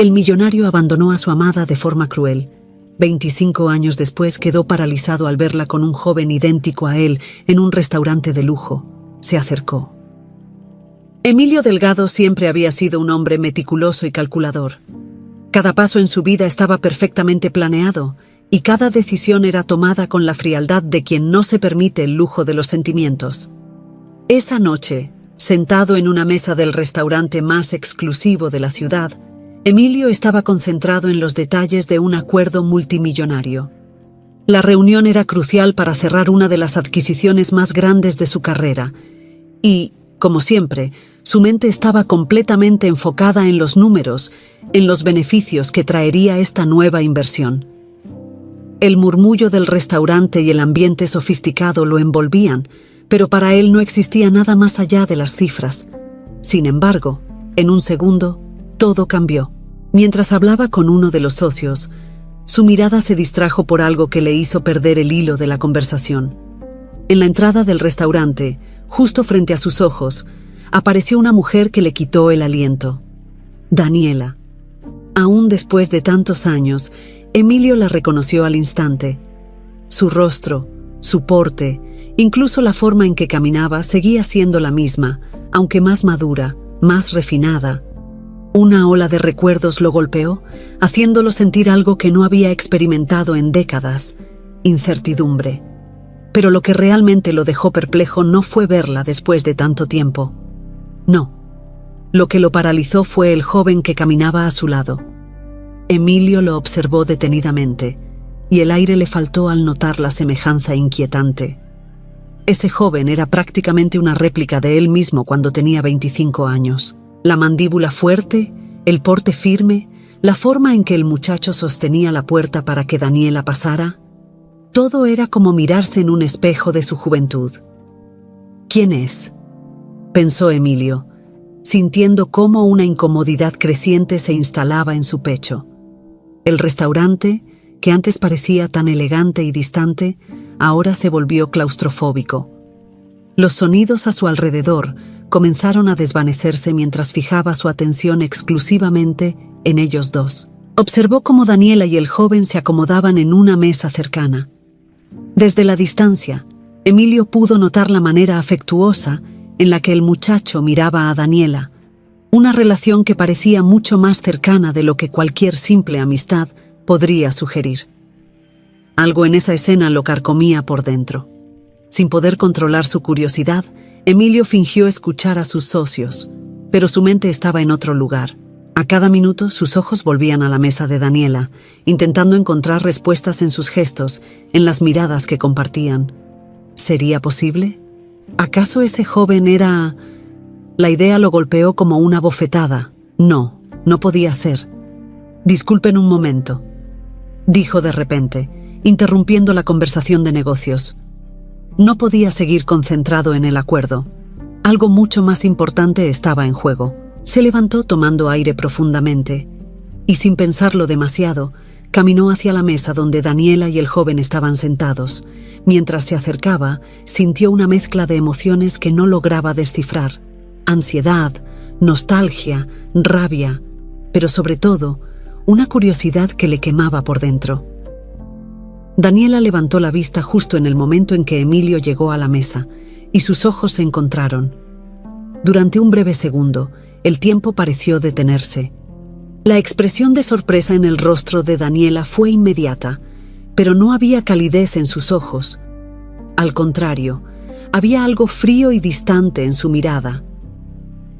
El millonario abandonó a su amada de forma cruel. 25 años después quedó paralizado al verla con un joven idéntico a él en un restaurante de lujo. Se acercó. Emilio Delgado siempre había sido un hombre meticuloso y calculador. Cada paso en su vida estaba perfectamente planeado y cada decisión era tomada con la frialdad de quien no se permite el lujo de los sentimientos. Esa noche, sentado en una mesa del restaurante más exclusivo de la ciudad, Emilio estaba concentrado en los detalles de un acuerdo multimillonario. La reunión era crucial para cerrar una de las adquisiciones más grandes de su carrera y, como siempre, su mente estaba completamente enfocada en los números, en los beneficios que traería esta nueva inversión. El murmullo del restaurante y el ambiente sofisticado lo envolvían, pero para él no existía nada más allá de las cifras. Sin embargo, en un segundo, todo cambió. Mientras hablaba con uno de los socios, su mirada se distrajo por algo que le hizo perder el hilo de la conversación. En la entrada del restaurante, justo frente a sus ojos, apareció una mujer que le quitó el aliento. Daniela. Aún después de tantos años, Emilio la reconoció al instante. Su rostro, su porte, incluso la forma en que caminaba seguía siendo la misma, aunque más madura, más refinada. Una ola de recuerdos lo golpeó, haciéndolo sentir algo que no había experimentado en décadas: incertidumbre. Pero lo que realmente lo dejó perplejo no fue verla después de tanto tiempo. No. Lo que lo paralizó fue el joven que caminaba a su lado. Emilio lo observó detenidamente, y el aire le faltó al notar la semejanza inquietante. Ese joven era prácticamente una réplica de él mismo cuando tenía 25 años. La mandíbula fuerte, el porte firme, la forma en que el muchacho sostenía la puerta para que Daniela pasara, todo era como mirarse en un espejo de su juventud. ¿Quién es?, pensó Emilio, sintiendo cómo una incomodidad creciente se instalaba en su pecho. El restaurante, que antes parecía tan elegante y distante, ahora se volvió claustrofóbico. Los sonidos a su alrededor comenzaron a desvanecerse mientras fijaba su atención exclusivamente en ellos dos. Observó cómo Daniela y el joven se acomodaban en una mesa cercana. Desde la distancia, Emilio pudo notar la manera afectuosa en la que el muchacho miraba a Daniela, una relación que parecía mucho más cercana de lo que cualquier simple amistad podría sugerir. Algo en esa escena lo carcomía por dentro. Sin poder controlar su curiosidad, Emilio fingió escuchar a sus socios, pero su mente estaba en otro lugar. A cada minuto sus ojos volvían a la mesa de Daniela, intentando encontrar respuestas en sus gestos, en las miradas que compartían. ¿Sería posible? ¿Acaso ese joven era...? La idea lo golpeó como una bofetada. No, no podía ser. «Disculpen un momento», dijo de repente, interrumpiendo la conversación de negocios. No podía seguir concentrado en el acuerdo. Algo mucho más importante estaba en juego. Se levantó tomando aire profundamente y, sin pensarlo demasiado, caminó hacia la mesa donde Daniela y el joven estaban sentados. Mientras se acercaba, sintió una mezcla de emociones que no lograba descifrar: ansiedad, nostalgia, rabia, pero sobre todo, una curiosidad que le quemaba por dentro. Daniela levantó la vista justo en el momento en que Emilio llegó a la mesa, y sus ojos se encontraron. Durante un breve segundo, el tiempo pareció detenerse. La expresión de sorpresa en el rostro de Daniela fue inmediata, pero no había calidez en sus ojos. Al contrario, había algo frío y distante en su mirada.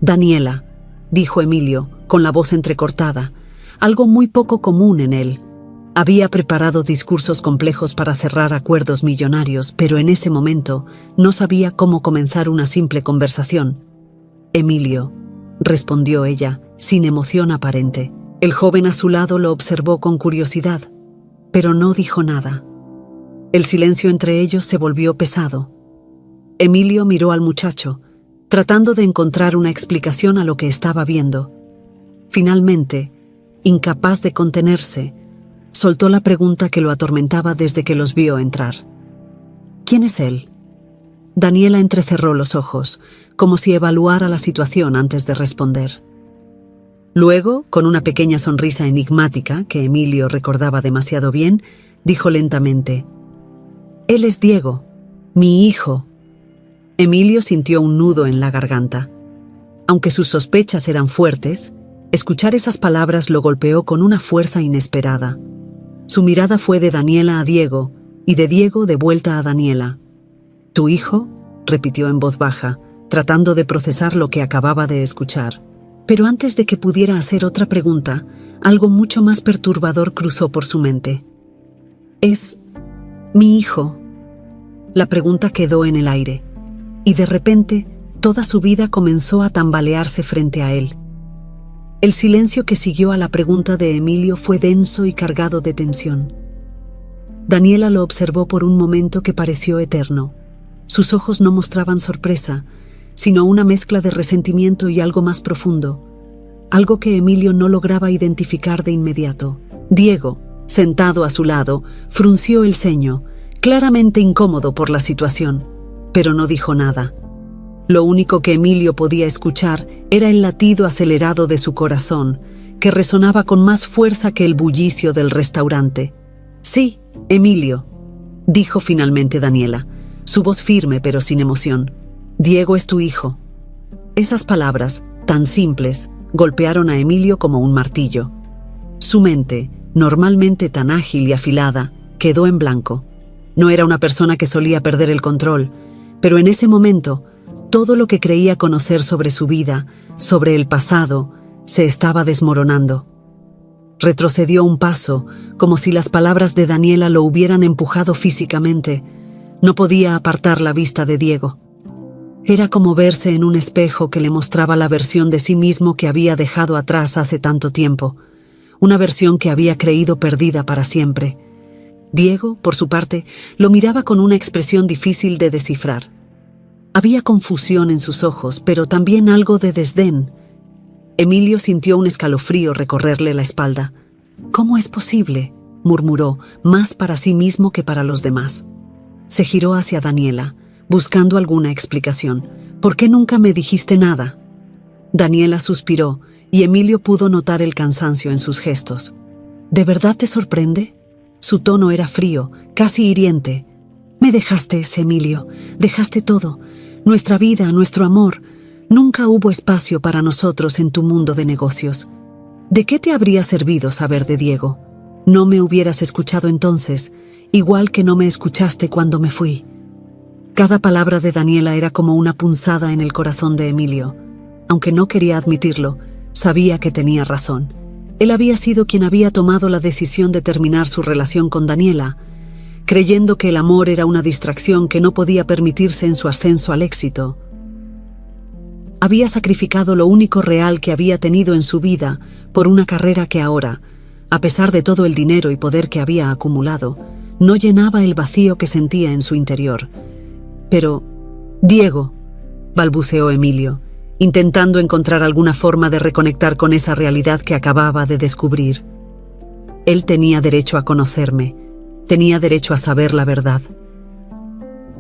«Daniela», dijo Emilio, con la voz entrecortada, algo muy poco común en él. Había preparado discursos complejos para cerrar acuerdos millonarios, pero en ese momento no sabía cómo comenzar una simple conversación. «Emilio», respondió ella, sin emoción aparente. El joven a su lado lo observó con curiosidad, pero no dijo nada. El silencio entre ellos se volvió pesado. Emilio miró al muchacho, tratando de encontrar una explicación a lo que estaba viendo. Finalmente, incapaz de contenerse, soltó la pregunta que lo atormentaba desde que los vio entrar. «¿Quién es él?». Daniela entrecerró los ojos, como si evaluara la situación antes de responder. Luego, con una pequeña sonrisa enigmática que Emilio recordaba demasiado bien, dijo lentamente: «Él es Diego, mi hijo». Emilio sintió un nudo en la garganta. Aunque sus sospechas eran fuertes, escuchar esas palabras lo golpeó con una fuerza inesperada. Su mirada fue de Daniela a Diego y de Diego de vuelta a Daniela. «¿Tu hijo?», repitió en voz baja, tratando de procesar lo que acababa de escuchar. Pero antes de que pudiera hacer otra pregunta, algo mucho más perturbador cruzó por su mente. «¿Es mi hijo?». La pregunta quedó en el aire, y de repente toda su vida comenzó a tambalearse frente a él. El silencio que siguió a la pregunta de Emilio fue denso y cargado de tensión. Daniela lo observó por un momento que pareció eterno. Sus ojos no mostraban sorpresa, sino una mezcla de resentimiento y algo más profundo, algo que Emilio no lograba identificar de inmediato. Diego, sentado a su lado, frunció el ceño, claramente incómodo por la situación, pero no dijo nada. Lo único que Emilio podía escuchar era el latido acelerado de su corazón, que resonaba con más fuerza que el bullicio del restaurante. «Sí, Emilio», dijo finalmente Daniela, su voz firme pero sin emoción. «Diego es tu hijo». Esas palabras, tan simples, golpearon a Emilio como un martillo. Su mente, normalmente tan ágil y afilada, quedó en blanco. No era una persona que solía perder el control, pero en ese momento, todo lo que creía conocer sobre su vida, sobre el pasado, se estaba desmoronando. Retrocedió un paso, como si las palabras de Daniela lo hubieran empujado físicamente. No podía apartar la vista de Diego. Era como verse en un espejo que le mostraba la versión de sí mismo que había dejado atrás hace tanto tiempo, una versión que había creído perdida para siempre. Diego, por su parte, lo miraba con una expresión difícil de descifrar. Había confusión en sus ojos, pero también algo de desdén. Emilio sintió un escalofrío recorrerle la espalda. «¿Cómo es posible?», murmuró, más para sí mismo que para los demás. Se giró hacia Daniela, buscando alguna explicación. «¿Por qué nunca me dijiste nada?». Daniela suspiró, y Emilio pudo notar el cansancio en sus gestos. «¿De verdad te sorprende?». Su tono era frío, casi hiriente. «Me dejaste, Emilio, dejaste todo. Nuestra vida, nuestro amor. Nunca hubo espacio para nosotros en tu mundo de negocios. ¿De qué te habría servido saber de Diego? No me hubieras escuchado entonces, igual que no me escuchaste cuando me fui». Cada palabra de Daniela era como una punzada en el corazón de Emilio. Aunque no quería admitirlo, sabía que tenía razón. Él había sido quien había tomado la decisión de terminar su relación con Daniela, creyendo que el amor era una distracción que no podía permitirse en su ascenso al éxito. Había sacrificado lo único real que había tenido en su vida por una carrera que ahora, a pesar de todo el dinero y poder que había acumulado, no llenaba el vacío que sentía en su interior. «Pero, Diego», balbuceó Emilio, intentando encontrar alguna forma de reconectar con esa realidad que acababa de descubrir. Él tenía derecho a conocerme, tenía derecho a saber la verdad.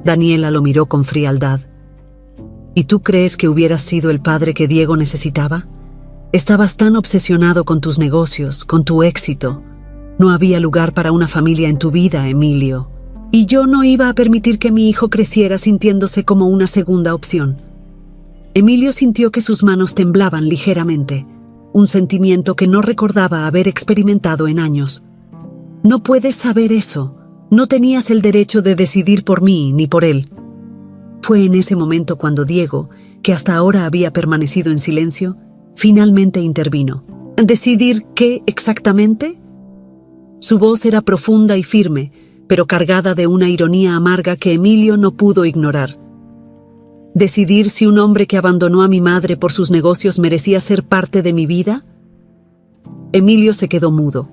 Daniela lo miró con frialdad. «¿Y tú crees que hubieras sido el padre que Diego necesitaba? Estabas tan obsesionado con tus negocios, con tu éxito. No había lugar para una familia en tu vida, Emilio. Y yo no iba a permitir que mi hijo creciera sintiéndose como una segunda opción». Emilio sintió que sus manos temblaban ligeramente, un sentimiento que no recordaba haber experimentado en años. «No puedes saber eso. No tenías el derecho de decidir por mí ni por él». Fue en ese momento cuando Diego, que hasta ahora había permanecido en silencio, finalmente intervino. «¿Decidir qué exactamente?». Su voz era profunda y firme, pero cargada de una ironía amarga que Emilio no pudo ignorar. ¿Decidir si un hombre que abandonó a mi madre por sus negocios merecía ser parte de mi vida? Emilio se quedó mudo.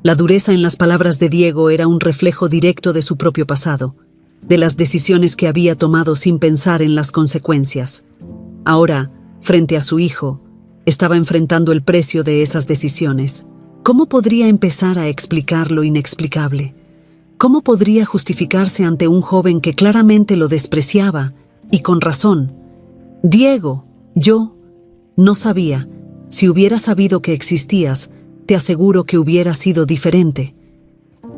La dureza en las palabras de Diego era un reflejo directo de su propio pasado, de las decisiones que había tomado sin pensar en las consecuencias. Ahora, frente a su hijo, estaba enfrentando el precio de esas decisiones. ¿Cómo podría empezar a explicar lo inexplicable? ¿Cómo podría justificarse ante un joven que claramente lo despreciaba? Y con razón. Diego, yo, no sabía, Si hubiera sabido que existías, te aseguro que hubiera sido diferente,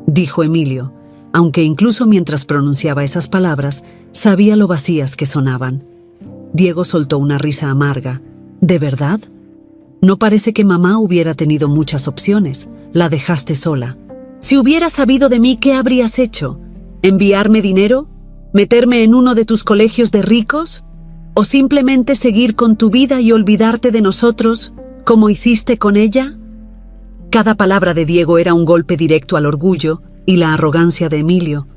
dijo Emilio, aunque incluso mientras pronunciaba esas palabras, sabía lo vacías que sonaban. Diego soltó una risa amarga. ¿De verdad? No parece que mamá hubiera tenido muchas opciones. La dejaste sola. Si hubieras sabido de mí, ¿qué habrías hecho? ¿Enviarme dinero? ¿Meterme en uno de tus colegios de ricos? ¿O simplemente seguir con tu vida y olvidarte de nosotros, como hiciste con ella? Cada palabra de Diego era un golpe directo al orgullo y la arrogancia de Emilio.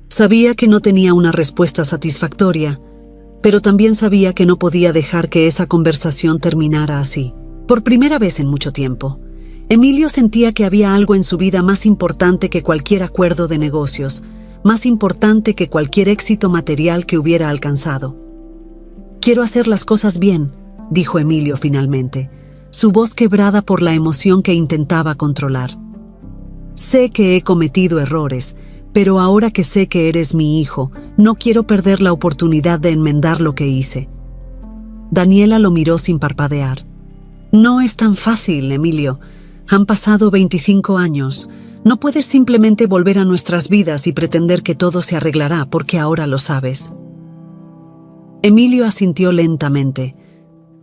Sabía que no tenía una respuesta satisfactoria, pero también sabía que no podía dejar que esa conversación terminara así. Por primera vez en mucho tiempo, Emilio sentía que había algo en su vida más importante que cualquier acuerdo de negocios, más importante que cualquier éxito material que hubiera alcanzado. «Quiero hacer las cosas bien», dijo Emilio finalmente, su voz quebrada por la emoción que intentaba controlar. «Sé que he cometido errores, pero ahora que sé que eres mi hijo, no quiero perder la oportunidad de enmendar lo que hice». Daniela lo miró sin parpadear. «No es tan fácil, Emilio. Han pasado 25 años. No puedes simplemente volver a nuestras vidas y pretender que todo se arreglará porque ahora lo sabes». Emilio asintió lentamente.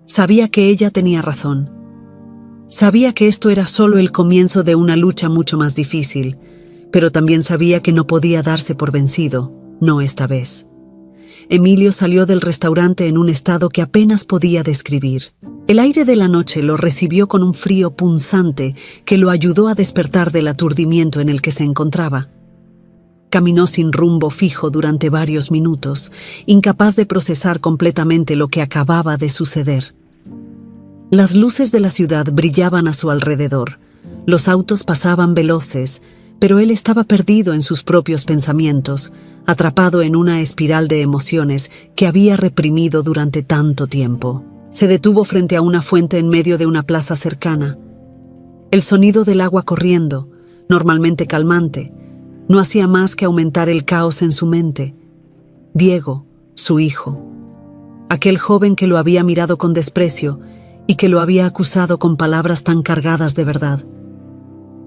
Sabía que ella tenía razón. Sabía que esto era solo el comienzo de una lucha mucho más difícil, pero también sabía que no podía darse por vencido, no esta vez. Emilio salió del restaurante en un estado que apenas podía describir. El aire de la noche lo recibió con un frío punzante que lo ayudó a despertar del aturdimiento en el que se encontraba. Caminó sin rumbo fijo durante varios minutos, incapaz de procesar completamente lo que acababa de suceder. Las luces de la ciudad brillaban a su alrededor, los autos pasaban veloces, pero él estaba perdido en sus propios pensamientos, atrapado en una espiral de emociones que había reprimido durante tanto tiempo. Se detuvo frente a una fuente en medio de una plaza cercana. El sonido del agua corriendo, normalmente calmante, no hacía más que aumentar el caos en su mente. Diego, su hijo, aquel joven que lo había mirado con desprecio y que lo había acusado con palabras tan cargadas de verdad.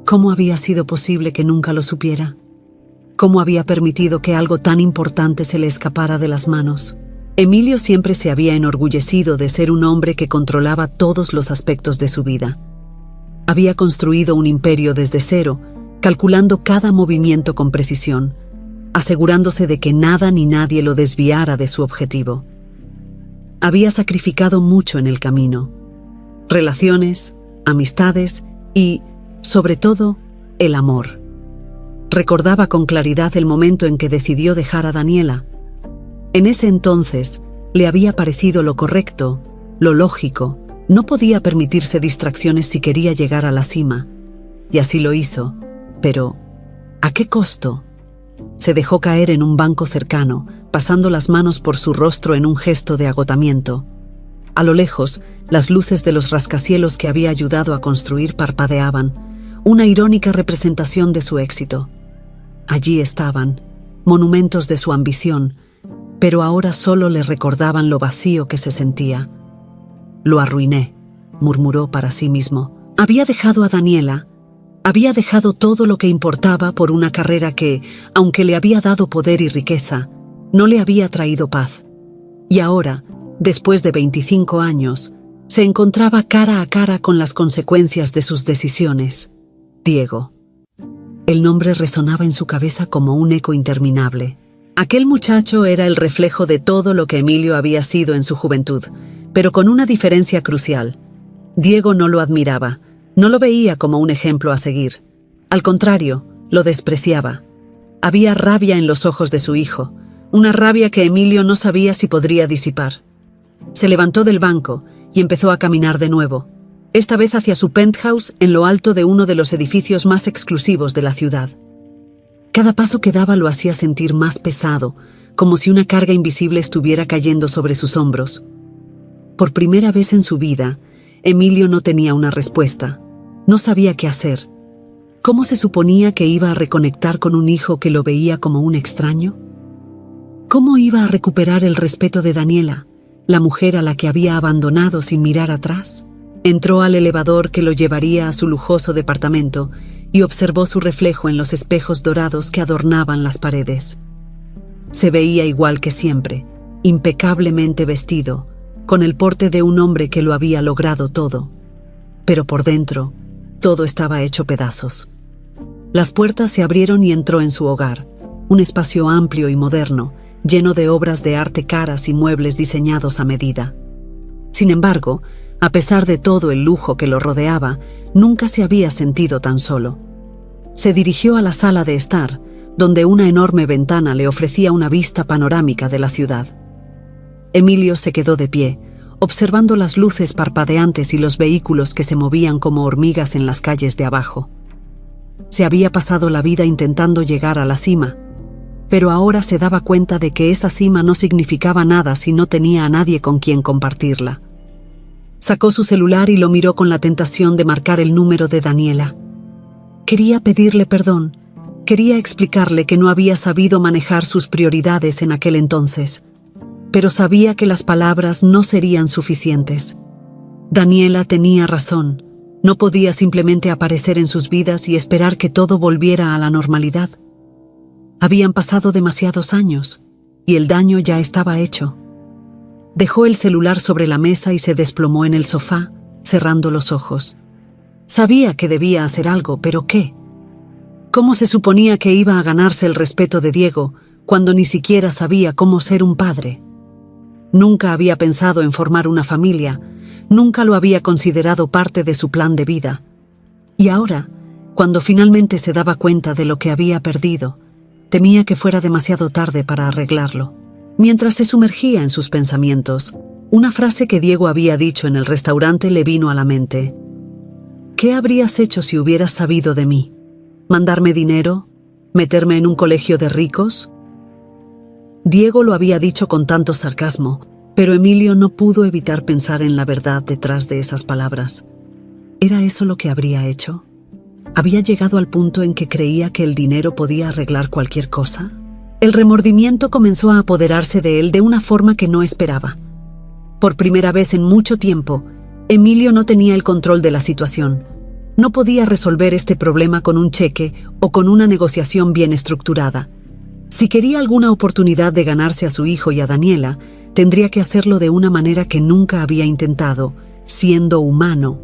¿Cómo había sido posible que nunca lo supiera? ¿Cómo había permitido que algo tan importante se le escapara de las manos? Emilio siempre se había enorgullecido de ser un hombre que controlaba todos los aspectos de su vida. Había construido un imperio desde cero, calculando cada movimiento con precisión, asegurándose de que nada ni nadie lo desviara de su objetivo. Había sacrificado mucho en el camino: relaciones, amistades y, sobre todo, el amor. Recordaba con claridad el momento en que decidió dejar a Daniela. En ese entonces le había parecido lo correcto, lo lógico. No podía permitirse distracciones si quería llegar a la cima, y así lo hizo. Pero, ¿a qué costo? Se dejó caer en un banco cercano, pasando las manos por su rostro en un gesto de agotamiento. A lo lejos, las luces de los rascacielos que había ayudado a construir parpadeaban, una irónica representación de su éxito. Allí estaban, monumentos de su ambición, pero ahora solo le recordaban lo vacío que se sentía. «Lo arruiné», murmuró para sí mismo. Había dejado a Daniela. Había dejado todo lo que importaba por una carrera que, aunque le había dado poder y riqueza, no le había traído paz. Y ahora, después de 25 años, se encontraba cara a cara con las consecuencias de sus decisiones. Diego. El nombre resonaba en su cabeza como un eco interminable. Aquel muchacho era el reflejo de todo lo que Emilio había sido en su juventud, pero con una diferencia crucial. Diego no lo admiraba. No lo veía como un ejemplo a seguir. Al contrario, lo despreciaba. Había rabia en los ojos de su hijo, una rabia que Emilio no sabía si podría disipar. Se levantó del banco y empezó a caminar de nuevo, esta vez hacia su penthouse en lo alto de uno de los edificios más exclusivos de la ciudad. Cada paso que daba lo hacía sentir más pesado, como si una carga invisible estuviera cayendo sobre sus hombros. Por primera vez en su vida, Emilio no tenía una respuesta. No sabía qué hacer. ¿Cómo se suponía que iba a reconectar con un hijo que lo veía como un extraño? ¿Cómo iba a recuperar el respeto de Daniela, la mujer a la que había abandonado sin mirar atrás? Entró al elevador que lo llevaría a su lujoso departamento y observó su reflejo en los espejos dorados que adornaban las paredes. Se veía igual que siempre, impecablemente vestido, con el porte de un hombre que lo había logrado todo. Pero por dentro, todo estaba hecho pedazos. Las puertas se abrieron y entró en su hogar, un espacio amplio y moderno, lleno de obras de arte caras y muebles diseñados a medida. Sin embargo, a pesar de todo el lujo que lo rodeaba, nunca se había sentido tan solo. Se dirigió a la sala de estar, donde una enorme ventana le ofrecía una vista panorámica de la ciudad. Emilio se quedó de pie, observando las luces parpadeantes y los vehículos que se movían como hormigas en las calles de abajo. Se había pasado la vida intentando llegar a la cima, pero ahora se daba cuenta de que esa cima no significaba nada si no tenía a nadie con quien compartirla. Sacó su celular y lo miró con la tentación de marcar el número de Daniela. Quería pedirle perdón, quería explicarle que no había sabido manejar sus prioridades en aquel entonces, pero sabía que las palabras no serían suficientes. Daniela tenía razón, no podía simplemente aparecer en sus vidas y esperar que todo volviera a la normalidad. Habían pasado demasiados años, y el daño ya estaba hecho. Dejó el celular sobre la mesa y se desplomó en el sofá, cerrando los ojos. Sabía que debía hacer algo, pero ¿qué? ¿Cómo se suponía que iba a ganarse el respeto de Diego cuando ni siquiera sabía cómo ser un padre? Nunca había pensado en formar una familia, nunca lo había considerado parte de su plan de vida. Y ahora, cuando finalmente se daba cuenta de lo que había perdido, temía que fuera demasiado tarde para arreglarlo. Mientras se sumergía en sus pensamientos, una frase que Diego había dicho en el restaurante le vino a la mente. ¿Qué habrías hecho si hubieras sabido de mí? ¿Mandarme dinero? ¿Meterme en un colegio de ricos? Diego lo había dicho con tanto sarcasmo, pero Emilio no pudo evitar pensar en la verdad detrás de esas palabras. ¿Era eso lo que habría hecho? ¿Había llegado al punto en que creía que el dinero podía arreglar cualquier cosa? El remordimiento comenzó a apoderarse de él de una forma que no esperaba. Por primera vez en mucho tiempo, Emilio no tenía el control de la situación. No podía resolver este problema con un cheque o con una negociación bien estructurada. Si quería alguna oportunidad de ganarse a su hijo y a Daniela, tendría que hacerlo de una manera que nunca había intentado, siendo humano.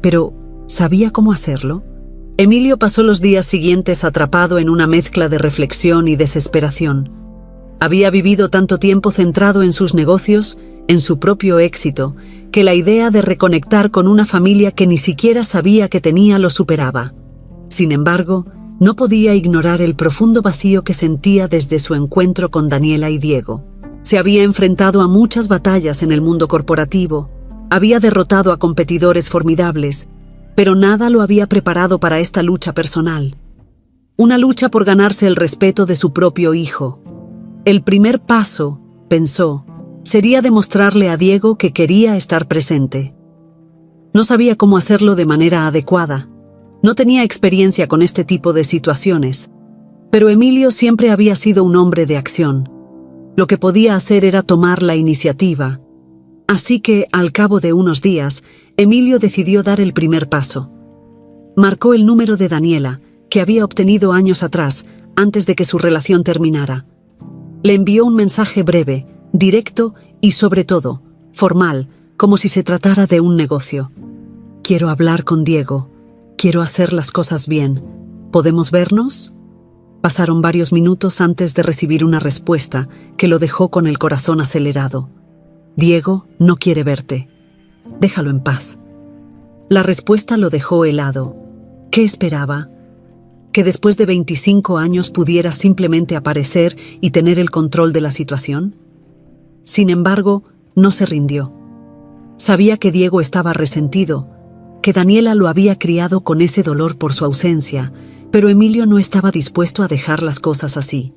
Pero, ¿sabía cómo hacerlo? Emilio pasó los días siguientes atrapado en una mezcla de reflexión y desesperación. Había vivido tanto tiempo centrado en sus negocios, en su propio éxito, que la idea de reconectar con una familia que ni siquiera sabía que tenía lo superaba. Sin embargo, no podía ignorar el profundo vacío que sentía desde su encuentro con Daniela y Diego. Se había enfrentado a muchas batallas en el mundo corporativo, había derrotado a competidores formidables, pero nada lo había preparado para esta lucha personal. Una lucha por ganarse el respeto de su propio hijo. El primer paso, pensó, sería demostrarle a Diego que quería estar presente. No sabía cómo hacerlo de manera adecuada. No tenía experiencia con este tipo de situaciones, pero Emilio siempre había sido un hombre de acción. Lo que podía hacer era tomar la iniciativa. Así que, al cabo de unos días, Emilio decidió dar el primer paso. Marcó el número de Daniela, que había obtenido años atrás, antes de que su relación terminara. Le envió un mensaje breve, directo y, sobre todo, formal, como si se tratara de un negocio. «Quiero hablar con Diego. Quiero hacer las cosas bien. ¿Podemos vernos?» Pasaron varios minutos antes de recibir una respuesta que lo dejó con el corazón acelerado. «Diego no quiere verte. Déjalo en paz». La respuesta lo dejó helado. ¿Qué esperaba? ¿Que después de 25 años pudiera simplemente aparecer y tener el control de la situación? Sin embargo, no se rindió. Sabía que Diego estaba resentido, que Daniela lo había criado con ese dolor por su ausencia, pero Emilio no estaba dispuesto a dejar las cosas así.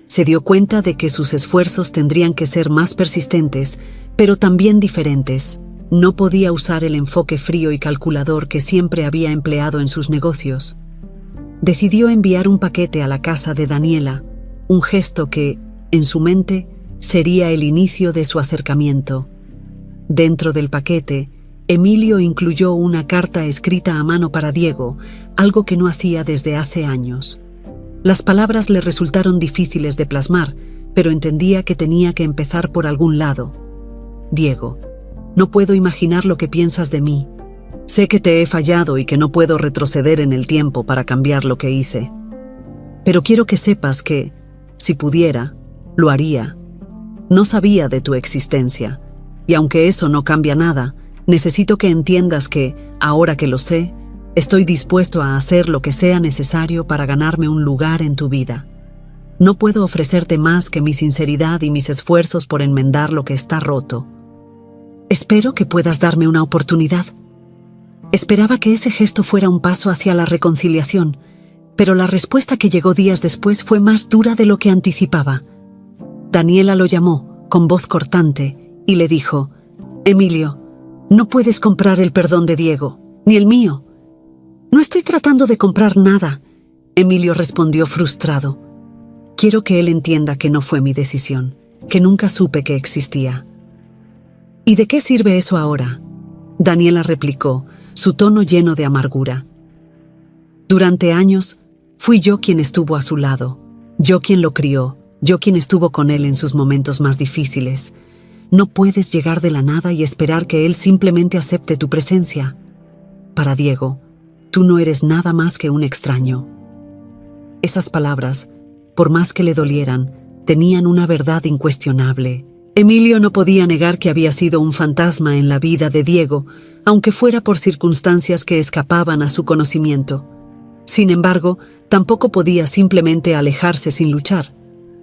Se dio cuenta de que sus esfuerzos tendrían que ser más persistentes, pero también diferentes. No podía usar el enfoque frío y calculador que siempre había empleado en sus negocios. Decidió enviar un paquete a la casa de Daniela, un gesto que, en su mente, sería el inicio de su acercamiento. Dentro del paquete, Emilio incluyó una carta escrita a mano para Diego, algo que no hacía desde hace años. Las palabras le resultaron difíciles de plasmar, pero entendía que tenía que empezar por algún lado. Diego, no puedo imaginar lo que piensas de mí. Sé que te he fallado y que no puedo retroceder en el tiempo para cambiar lo que hice. Pero quiero que sepas que, si pudiera, lo haría. No sabía de tu existencia, y aunque eso no cambia nada, necesito que entiendas que, ahora que lo sé, estoy dispuesto a hacer lo que sea necesario para ganarme un lugar en tu vida. No puedo ofrecerte más que mi sinceridad y mis esfuerzos por enmendar lo que está roto. Espero que puedas darme una oportunidad. Esperaba que ese gesto fuera un paso hacia la reconciliación, pero la respuesta que llegó días después fue más dura de lo que anticipaba. Daniela lo llamó, con voz cortante, y le dijo: «Emilio, no puedes comprar el perdón de Diego, ni el mío». «No estoy tratando de comprar nada», Emilio respondió frustrado. «Quiero que él entienda que no fue mi decisión, que nunca supe que existía». «¿Y de qué sirve eso ahora?», Daniela replicó, su tono lleno de amargura. «Durante años, fui yo quien estuvo a su lado, yo quien lo crió, yo quien estuvo con él en sus momentos más difíciles. No puedes llegar de la nada y esperar que él simplemente acepte tu presencia. Para Diego, tú no eres nada más que un extraño». Esas palabras, por más que le dolieran, tenían una verdad incuestionable. Emilio no podía negar que había sido un fantasma en la vida de Diego, aunque fuera por circunstancias que escapaban a su conocimiento. Sin embargo, tampoco podía simplemente alejarse sin luchar.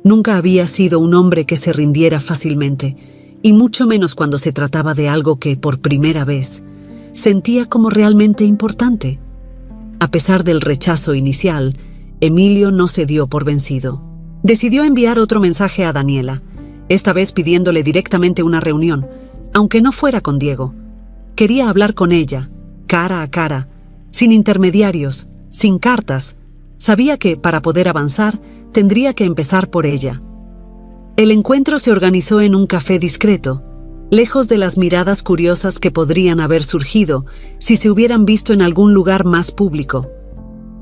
Nunca había sido un hombre que se rindiera fácilmente, y mucho menos cuando se trataba de algo que, por primera vez, sentía como realmente importante. A pesar del rechazo inicial, Emilio no se dio por vencido. Decidió enviar otro mensaje a Daniela, esta vez pidiéndole directamente una reunión, aunque no fuera con Diego. Quería hablar con ella, cara a cara, sin intermediarios, sin cartas. Sabía que, para poder avanzar, tendría que empezar por ella. El encuentro se organizó en un café discreto, lejos de las miradas curiosas que podrían haber surgido si se hubieran visto en algún lugar más público.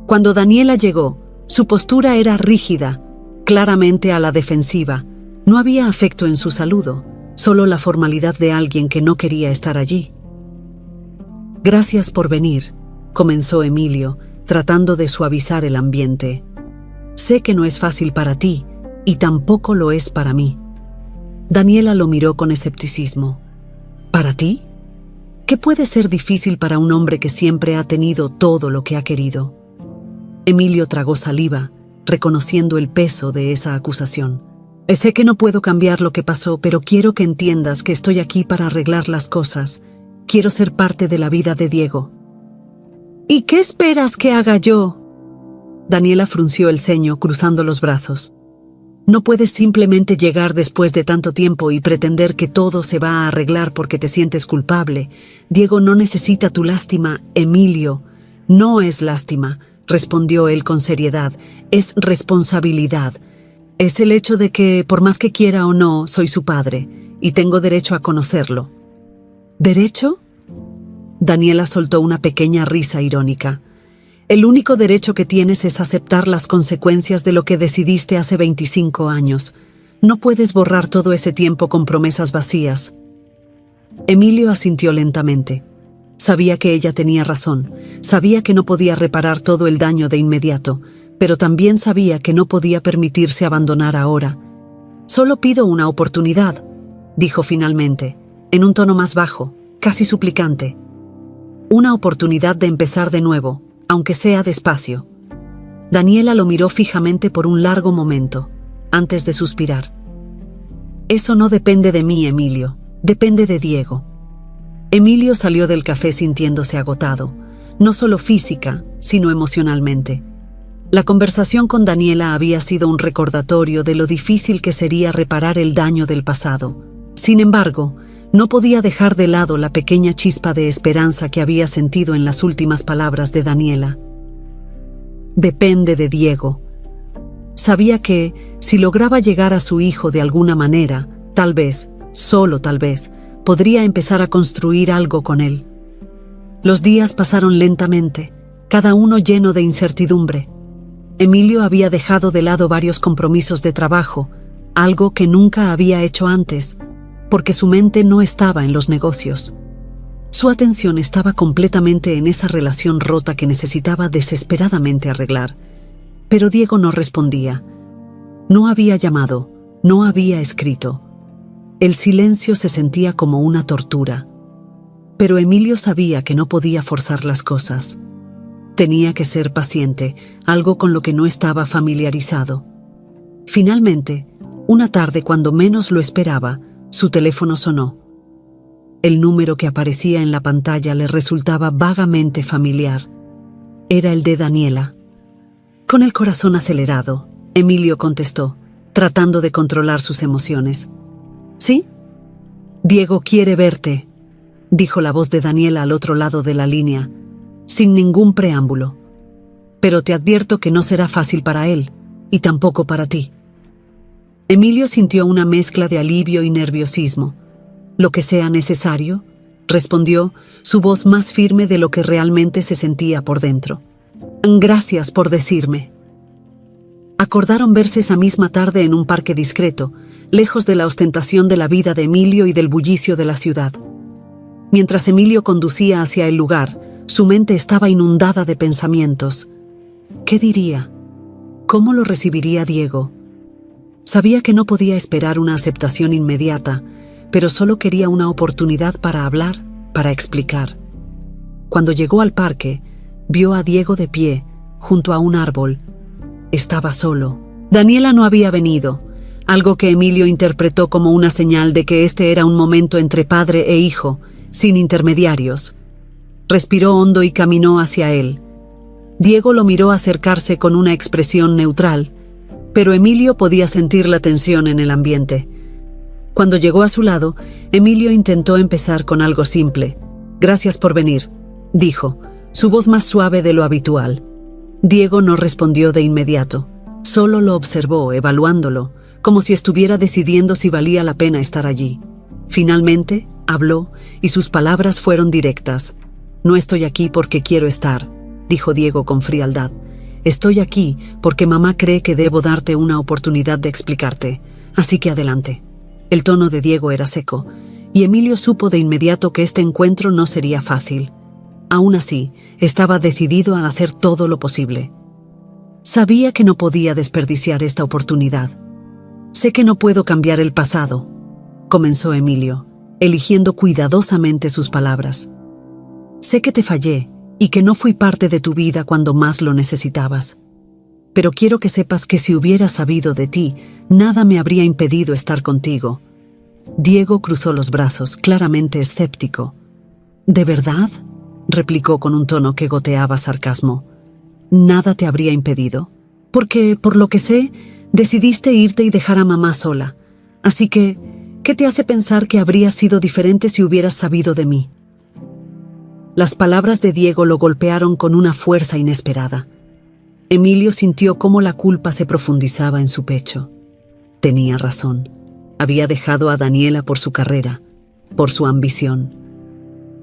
Cuando Daniela llegó, su postura era rígida, claramente a la defensiva. No había afecto en su saludo, solo la formalidad de alguien que no quería estar allí. «Gracias por venir», comenzó Emilio, tratando de suavizar el ambiente. «Sé que no es fácil para ti, y tampoco lo es para mí». Daniela lo miró con escepticismo. «¿Para ti? ¿Qué puede ser difícil para un hombre que siempre ha tenido todo lo que ha querido?». Emilio tragó saliva, reconociendo el peso de esa acusación. «Sé que no puedo cambiar lo que pasó, pero quiero que entiendas que estoy aquí para arreglar las cosas. Quiero ser parte de la vida de Diego». «¿Y qué esperas que haga yo?». Daniela frunció el ceño, cruzando los brazos. «No puedes simplemente llegar después de tanto tiempo y pretender que todo se va a arreglar porque te sientes culpable. Diego no necesita tu lástima, Emilio. No es lástima», respondió él con seriedad. «Es responsabilidad. Es el hecho de que, por más que quiera o no, soy su padre, y tengo derecho a conocerlo». «¿Derecho?». Daniela soltó una pequeña risa irónica. «El único derecho que tienes es aceptar las consecuencias de lo que decidiste hace 25 años. No puedes borrar todo ese tiempo con promesas vacías». Emilio asintió lentamente. Sabía que ella tenía razón, sabía que no podía reparar todo el daño de inmediato, pero también sabía que no podía permitirse abandonar ahora. «Solo pido una oportunidad», dijo finalmente, en un tono más bajo, casi suplicante. «Una oportunidad de empezar de nuevo, aunque sea despacio». Daniela lo miró fijamente por un largo momento, antes de suspirar. «Eso no depende de mí, Emilio, depende de Diego». Emilio salió del café sintiéndose agotado, no solo física, sino emocionalmente. La conversación con Daniela había sido un recordatorio de lo difícil que sería reparar el daño del pasado. Sin embargo, no podía dejar de lado la pequeña chispa de esperanza que había sentido en las últimas palabras de Daniela. «Depende de Diego». Sabía que, si lograba llegar a su hijo de alguna manera, tal vez, solo tal vez, podría empezar a construir algo con él. Los días pasaron lentamente, cada uno lleno de incertidumbre. Emilio había dejado de lado varios compromisos de trabajo, algo que nunca había hecho antes, porque su mente no estaba en los negocios. Su atención estaba completamente en esa relación rota que necesitaba desesperadamente arreglar. Pero Diego no respondía. No había llamado, no había escrito. El silencio se sentía como una tortura. Pero Emilio sabía que no podía forzar las cosas. Tenía que ser paciente, algo con lo que no estaba familiarizado. Finalmente, una tarde cuando menos lo esperaba, su teléfono sonó. El número que aparecía en la pantalla le resultaba vagamente familiar. Era el de Daniela. Con el corazón acelerado, Emilio contestó, tratando de controlar sus emociones. ¿Sí? Diego quiere verte, dijo la voz de Daniela al otro lado de la línea, sin ningún preámbulo. Pero te advierto que no será fácil para él, y tampoco para ti. Emilio sintió una mezcla de alivio y nerviosismo. Lo que sea necesario, respondió, su voz más firme de lo que realmente se sentía por dentro. Gracias por decirme. Acordaron verse esa misma tarde en un parque discreto, lejos de la ostentación de la vida de Emilio y del bullicio de la ciudad. Mientras Emilio conducía hacia el lugar, su mente estaba inundada de pensamientos. ¿Qué diría? ¿Cómo lo recibiría Diego? Sabía que no podía esperar una aceptación inmediata, pero solo quería una oportunidad para hablar, para explicar. Cuando llegó al parque, vio a Diego de pie, junto a un árbol. Estaba solo. Daniela no había venido, algo que Emilio interpretó como una señal de que este era un momento entre padre e hijo, sin intermediarios. Respiró hondo y caminó hacia él. Diego lo miró acercarse con una expresión neutral, pero Emilio podía sentir la tensión en el ambiente. Cuando llegó a su lado, Emilio intentó empezar con algo simple. «Gracias por venir», dijo, su voz más suave de lo habitual. Diego no respondió de inmediato. Solo lo observó, evaluándolo, como si estuviera decidiendo si valía la pena estar allí. Finalmente, habló, y sus palabras fueron directas. «No estoy aquí porque quiero estar», dijo Diego con frialdad. «Estoy aquí porque mamá cree que debo darte una oportunidad de explicarte, así que adelante». El tono de Diego era seco, y Emilio supo de inmediato que este encuentro no sería fácil. Aún así, estaba decidido a hacer todo lo posible. Sabía que no podía desperdiciar esta oportunidad. «Sé que no puedo cambiar el pasado», comenzó Emilio, eligiendo cuidadosamente sus palabras. «Sé que te fallé y que no fui parte de tu vida cuando más lo necesitabas. Pero quiero que sepas que si hubiera sabido de ti, nada me habría impedido estar contigo». Diego cruzó los brazos, claramente escéptico. «¿De verdad?», replicó con un tono que goteaba sarcasmo. «¿Nada te habría impedido? Porque, por lo que sé, decidiste irte y dejar a mamá sola. Así que, ¿qué te hace pensar que habría sido diferente si hubieras sabido de mí?». Las palabras de Diego lo golpearon con una fuerza inesperada. Emilio sintió cómo la culpa se profundizaba en su pecho. Tenía razón. Había dejado a Daniela por su carrera, por su ambición.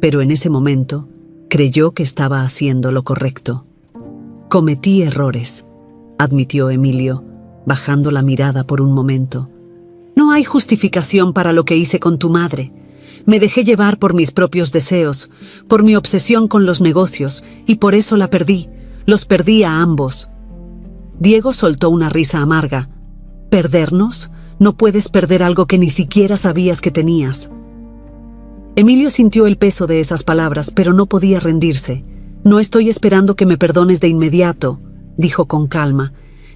Pero en ese momento, creyó que estaba haciendo lo correcto. «Cometí errores», admitió Emilio, bajando la mirada por un momento. «No hay justificación para lo que hice con tu madre. Me dejé llevar por mis propios deseos, por mi obsesión con los negocios, y por eso la perdí. Los perdí a ambos». Diego soltó una risa amarga. «¿Perdernos? No puedes perder algo que ni siquiera sabías que tenías». Emilio sintió el peso de esas palabras, pero no podía rendirse. «No estoy esperando que me perdones de inmediato», dijo con calma.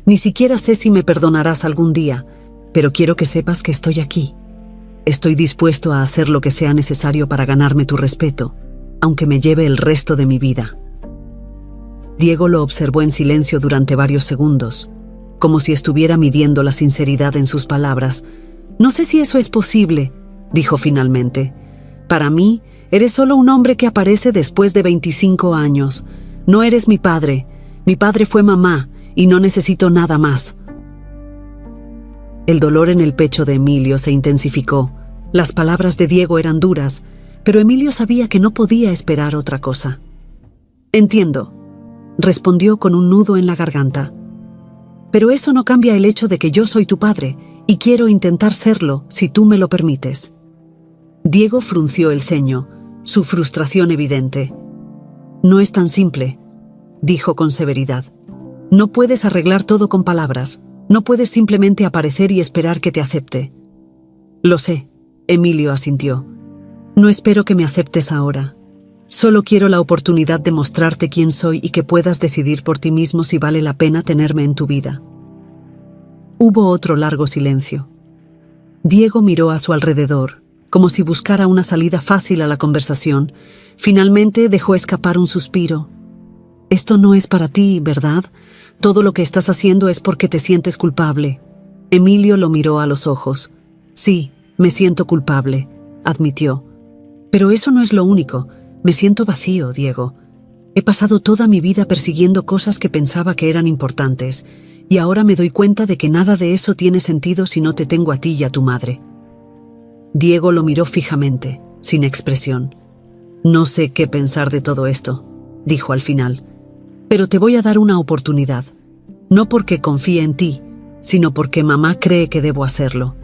«Ni siquiera sé si me perdonarás algún día, pero quiero que sepas que estoy aquí. Estoy dispuesto a hacer lo que sea necesario para ganarme tu respeto, aunque me lleve el resto de mi vida». Diego lo observó en silencio durante varios segundos, como si estuviera midiendo la sinceridad en sus palabras. «No sé si eso es posible», dijo finalmente. «Para mí, eres solo un hombre que aparece después de 25 años. No eres mi padre. Mi padre fue mamá, y no necesito nada más». El dolor en el pecho de Emilio se intensificó. Las palabras de Diego eran duras, pero Emilio sabía que no podía esperar otra cosa. «Entiendo», respondió con un nudo en la garganta. «Pero eso no cambia el hecho de que yo soy tu padre y quiero intentar serlo si tú me lo permites». Diego frunció el ceño, su frustración evidente. «No es tan simple», dijo con severidad. «No puedes arreglar todo con palabras. No puedes simplemente aparecer y esperar que te acepte». «Lo sé», Emilio asintió. «No espero que me aceptes ahora. Solo quiero la oportunidad de mostrarte quién soy y que puedas decidir por ti mismo si vale la pena tenerme en tu vida». Hubo otro largo silencio. Diego miró a su alrededor, como si buscara una salida fácil a la conversación. Finalmente dejó escapar un suspiro. «Esto no es para ti, ¿verdad? Todo lo que estás haciendo es porque te sientes culpable». Emilio lo miró a los ojos. «Sí, me siento culpable», admitió. «Pero eso no es lo único. Me siento vacío, Diego. He pasado toda mi vida persiguiendo cosas que pensaba que eran importantes, y ahora me doy cuenta de que nada de eso tiene sentido si no te tengo a ti y a tu madre». Diego lo miró fijamente, sin expresión. «No sé qué pensar de todo esto», dijo al final. «Pero te voy a dar una oportunidad. No porque confíe en ti, sino porque mamá cree que debo hacerlo».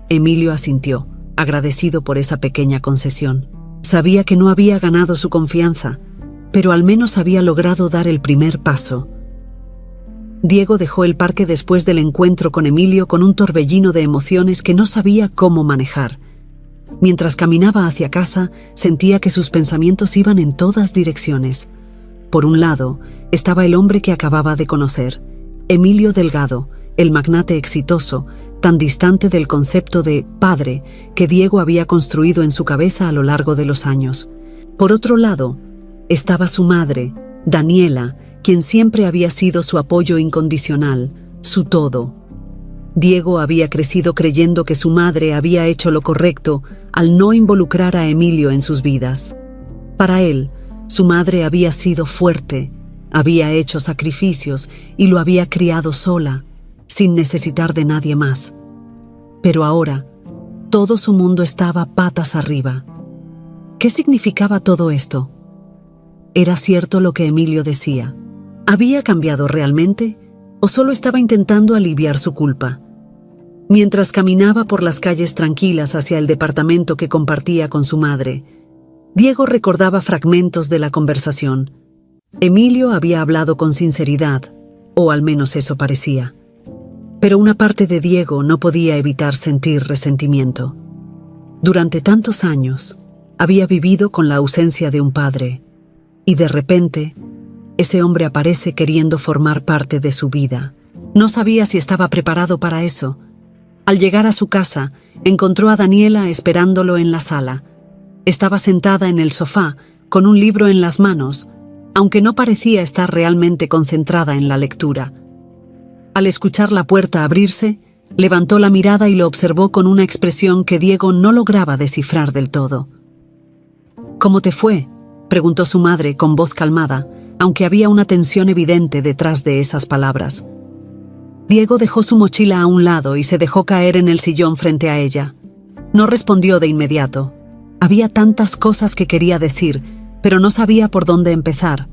Emilio asintió, agradecido por esa pequeña concesión. Sabía que no había ganado su confianza, pero al menos había logrado dar el primer paso. Diego dejó el parque después del encuentro con Emilio con un torbellino de emociones que no sabía cómo manejar. Mientras caminaba hacia casa, sentía que sus pensamientos iban en todas direcciones. Por un lado, estaba el hombre que acababa de conocer, Emilio Delgado, el magnate exitoso, tan distante del concepto de padre que Diego había construido en su cabeza a lo largo de los años. Por otro lado, estaba su madre, Daniela, quien siempre había sido su apoyo incondicional, su todo. Diego había crecido creyendo que su madre había hecho lo correcto al no involucrar a Emilio en sus vidas. Para él, su madre había sido fuerte, había hecho sacrificios y lo había criado sola, sin necesitar de nadie más. Pero ahora, todo su mundo estaba patas arriba. ¿Qué significaba todo esto? ¿Era cierto lo que Emilio decía? ¿Había cambiado realmente o solo estaba intentando aliviar su culpa? Mientras caminaba por las calles tranquilas hacia el departamento que compartía con su madre, Diego recordaba fragmentos de la conversación. Emilio había hablado con sinceridad, o al menos eso parecía. Pero una parte de Diego no podía evitar sentir resentimiento. Durante tantos años, había vivido con la ausencia de un padre, y de repente, ese hombre aparece queriendo formar parte de su vida. No sabía si estaba preparado para eso. Al llegar a su casa, encontró a Daniela esperándolo en la sala. Estaba sentada en el sofá, con un libro en las manos, aunque no parecía estar realmente concentrada en la lectura. Al escuchar la puerta abrirse, levantó la mirada y lo observó con una expresión que Diego no lograba descifrar del todo. «¿Cómo te fue?», preguntó su madre con voz calmada, aunque había una tensión evidente detrás de esas palabras. Diego dejó su mochila a un lado y se dejó caer en el sillón frente a ella. No respondió de inmediato. Había tantas cosas que quería decir, pero no sabía por dónde empezar.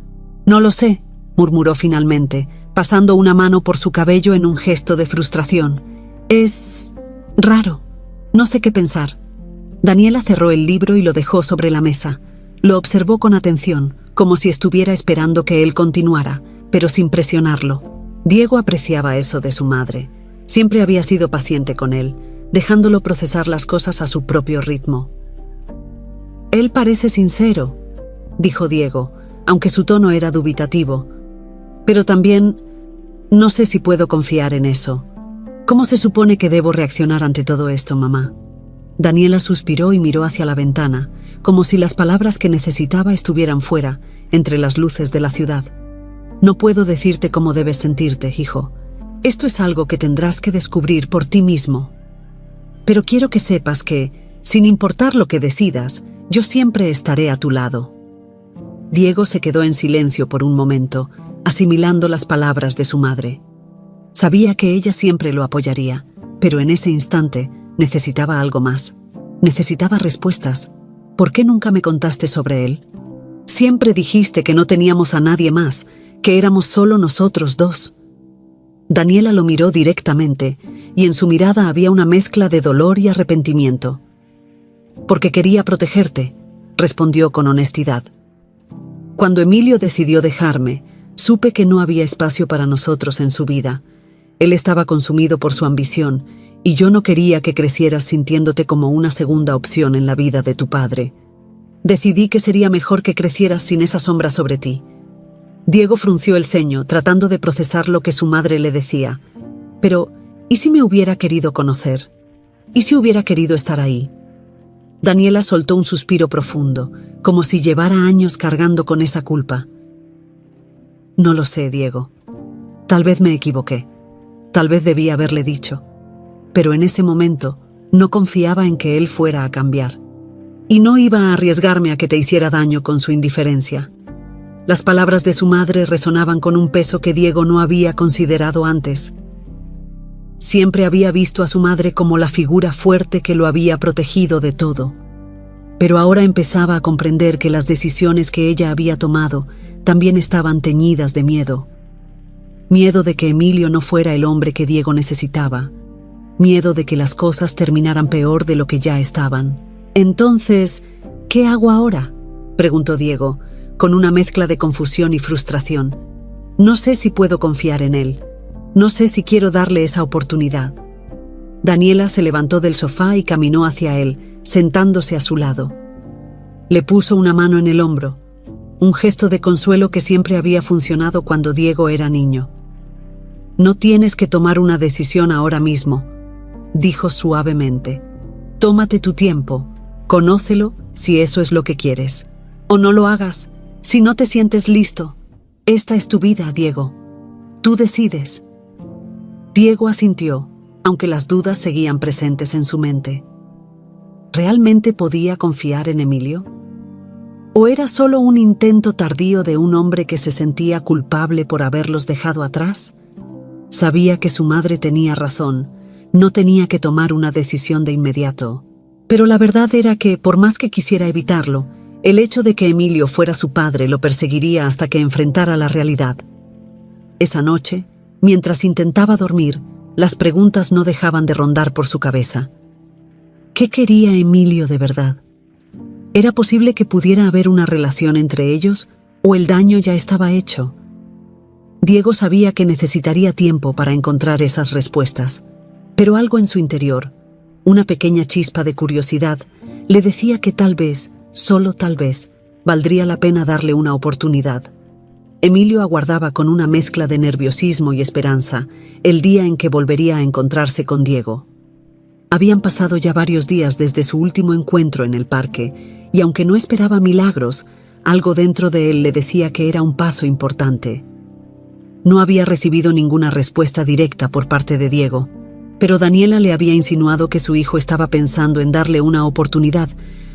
«No lo sé», murmuró finalmente, pasando una mano por su cabello en un gesto de frustración. «Es raro. No sé qué pensar». Daniela cerró el libro y lo dejó sobre la mesa. Lo observó con atención, como si estuviera esperando que él continuara, pero sin presionarlo. Diego apreciaba eso de su madre. Siempre había sido paciente con él, dejándolo procesar las cosas a su propio ritmo. «Él parece sincero», dijo Diego, aunque su tono era dubitativo. «Pero también no sé si puedo confiar en eso. ¿Cómo se supone que debo reaccionar ante todo esto, mamá?» Daniela suspiró y miró hacia la ventana, como si las palabras que necesitaba estuvieran fuera, entre las luces de la ciudad. «No puedo decirte cómo debes sentirte, hijo. Esto es algo que tendrás que descubrir por ti mismo. Pero quiero que sepas que, sin importar lo que decidas, yo siempre estaré a tu lado». Diego se quedó en silencio por un momento, asimilando las palabras de su madre. Sabía que ella siempre lo apoyaría, pero en ese instante necesitaba algo más. Necesitaba respuestas. ¿Por qué nunca me contaste sobre él? Siempre dijiste que no teníamos a nadie más, que éramos solo nosotros dos. Daniela lo miró directamente, y en su mirada había una mezcla de dolor y arrepentimiento. Porque quería protegerte, respondió con honestidad. Cuando Emilio decidió dejarme, supe que no había espacio para nosotros en su vida. Él estaba consumido por su ambición, y yo no quería que crecieras sintiéndote como una segunda opción en la vida de tu padre. Decidí que sería mejor que crecieras sin esa sombra sobre ti. Diego frunció el ceño, tratando de procesar lo que su madre le decía. Pero, ¿y si me hubiera querido conocer? ¿Y si hubiera querido estar ahí? Daniela soltó un suspiro profundo, como si llevara años cargando con esa culpa. No lo sé, Diego. Tal vez me equivoqué. Tal vez debí haberle dicho. Pero en ese momento no confiaba en que él fuera a cambiar. Y no iba a arriesgarme a que te hiciera daño con su indiferencia. Las palabras de su madre resonaban con un peso que Diego no había considerado antes. Siempre había visto a su madre como la figura fuerte que lo había protegido de todo. Pero ahora empezaba a comprender que las decisiones que ella había tomado también estaban teñidas de miedo. Miedo de que Emilio no fuera el hombre que Diego necesitaba. Miedo de que las cosas terminaran peor de lo que ya estaban. Entonces, ¿qué hago ahora?, preguntó Diego, con una mezcla de confusión y frustración. No sé si puedo confiar en él. No sé si quiero darle esa oportunidad. Daniela se levantó del sofá y caminó hacia él, sentándose a su lado. Le puso una mano en el hombro, un gesto de consuelo que siempre había funcionado cuando Diego era niño. No tienes que tomar una decisión ahora mismo, dijo suavemente. Tómate tu tiempo, conócelo si eso es lo que quieres. O no lo hagas, si no te sientes listo. Esta es tu vida, Diego. Tú decides. Diego asintió, aunque las dudas seguían presentes en su mente. ¿Realmente podía confiar en Emilio? ¿O era solo un intento tardío de un hombre que se sentía culpable por haberlos dejado atrás? Sabía que su madre tenía razón, no tenía que tomar una decisión de inmediato. Pero la verdad era que, por más que quisiera evitarlo, el hecho de que Emilio fuera su padre lo perseguiría hasta que enfrentara la realidad. Esa noche, mientras intentaba dormir, las preguntas no dejaban de rondar por su cabeza. ¿Qué quería Emilio de verdad? ¿Era posible que pudiera haber una relación entre ellos o el daño ya estaba hecho? Diego sabía que necesitaría tiempo para encontrar esas respuestas, pero algo en su interior, una pequeña chispa de curiosidad, le decía que tal vez, solo tal vez, valdría la pena darle una oportunidad. Emilio aguardaba con una mezcla de nerviosismo y esperanza el día en que volvería a encontrarse con Diego. Habían pasado ya varios días desde su último encuentro en el parque, y aunque no esperaba milagros, algo dentro de él le decía que era un paso importante. No había recibido ninguna respuesta directa por parte de Diego, pero Daniela le había insinuado que su hijo estaba pensando en darle una oportunidad,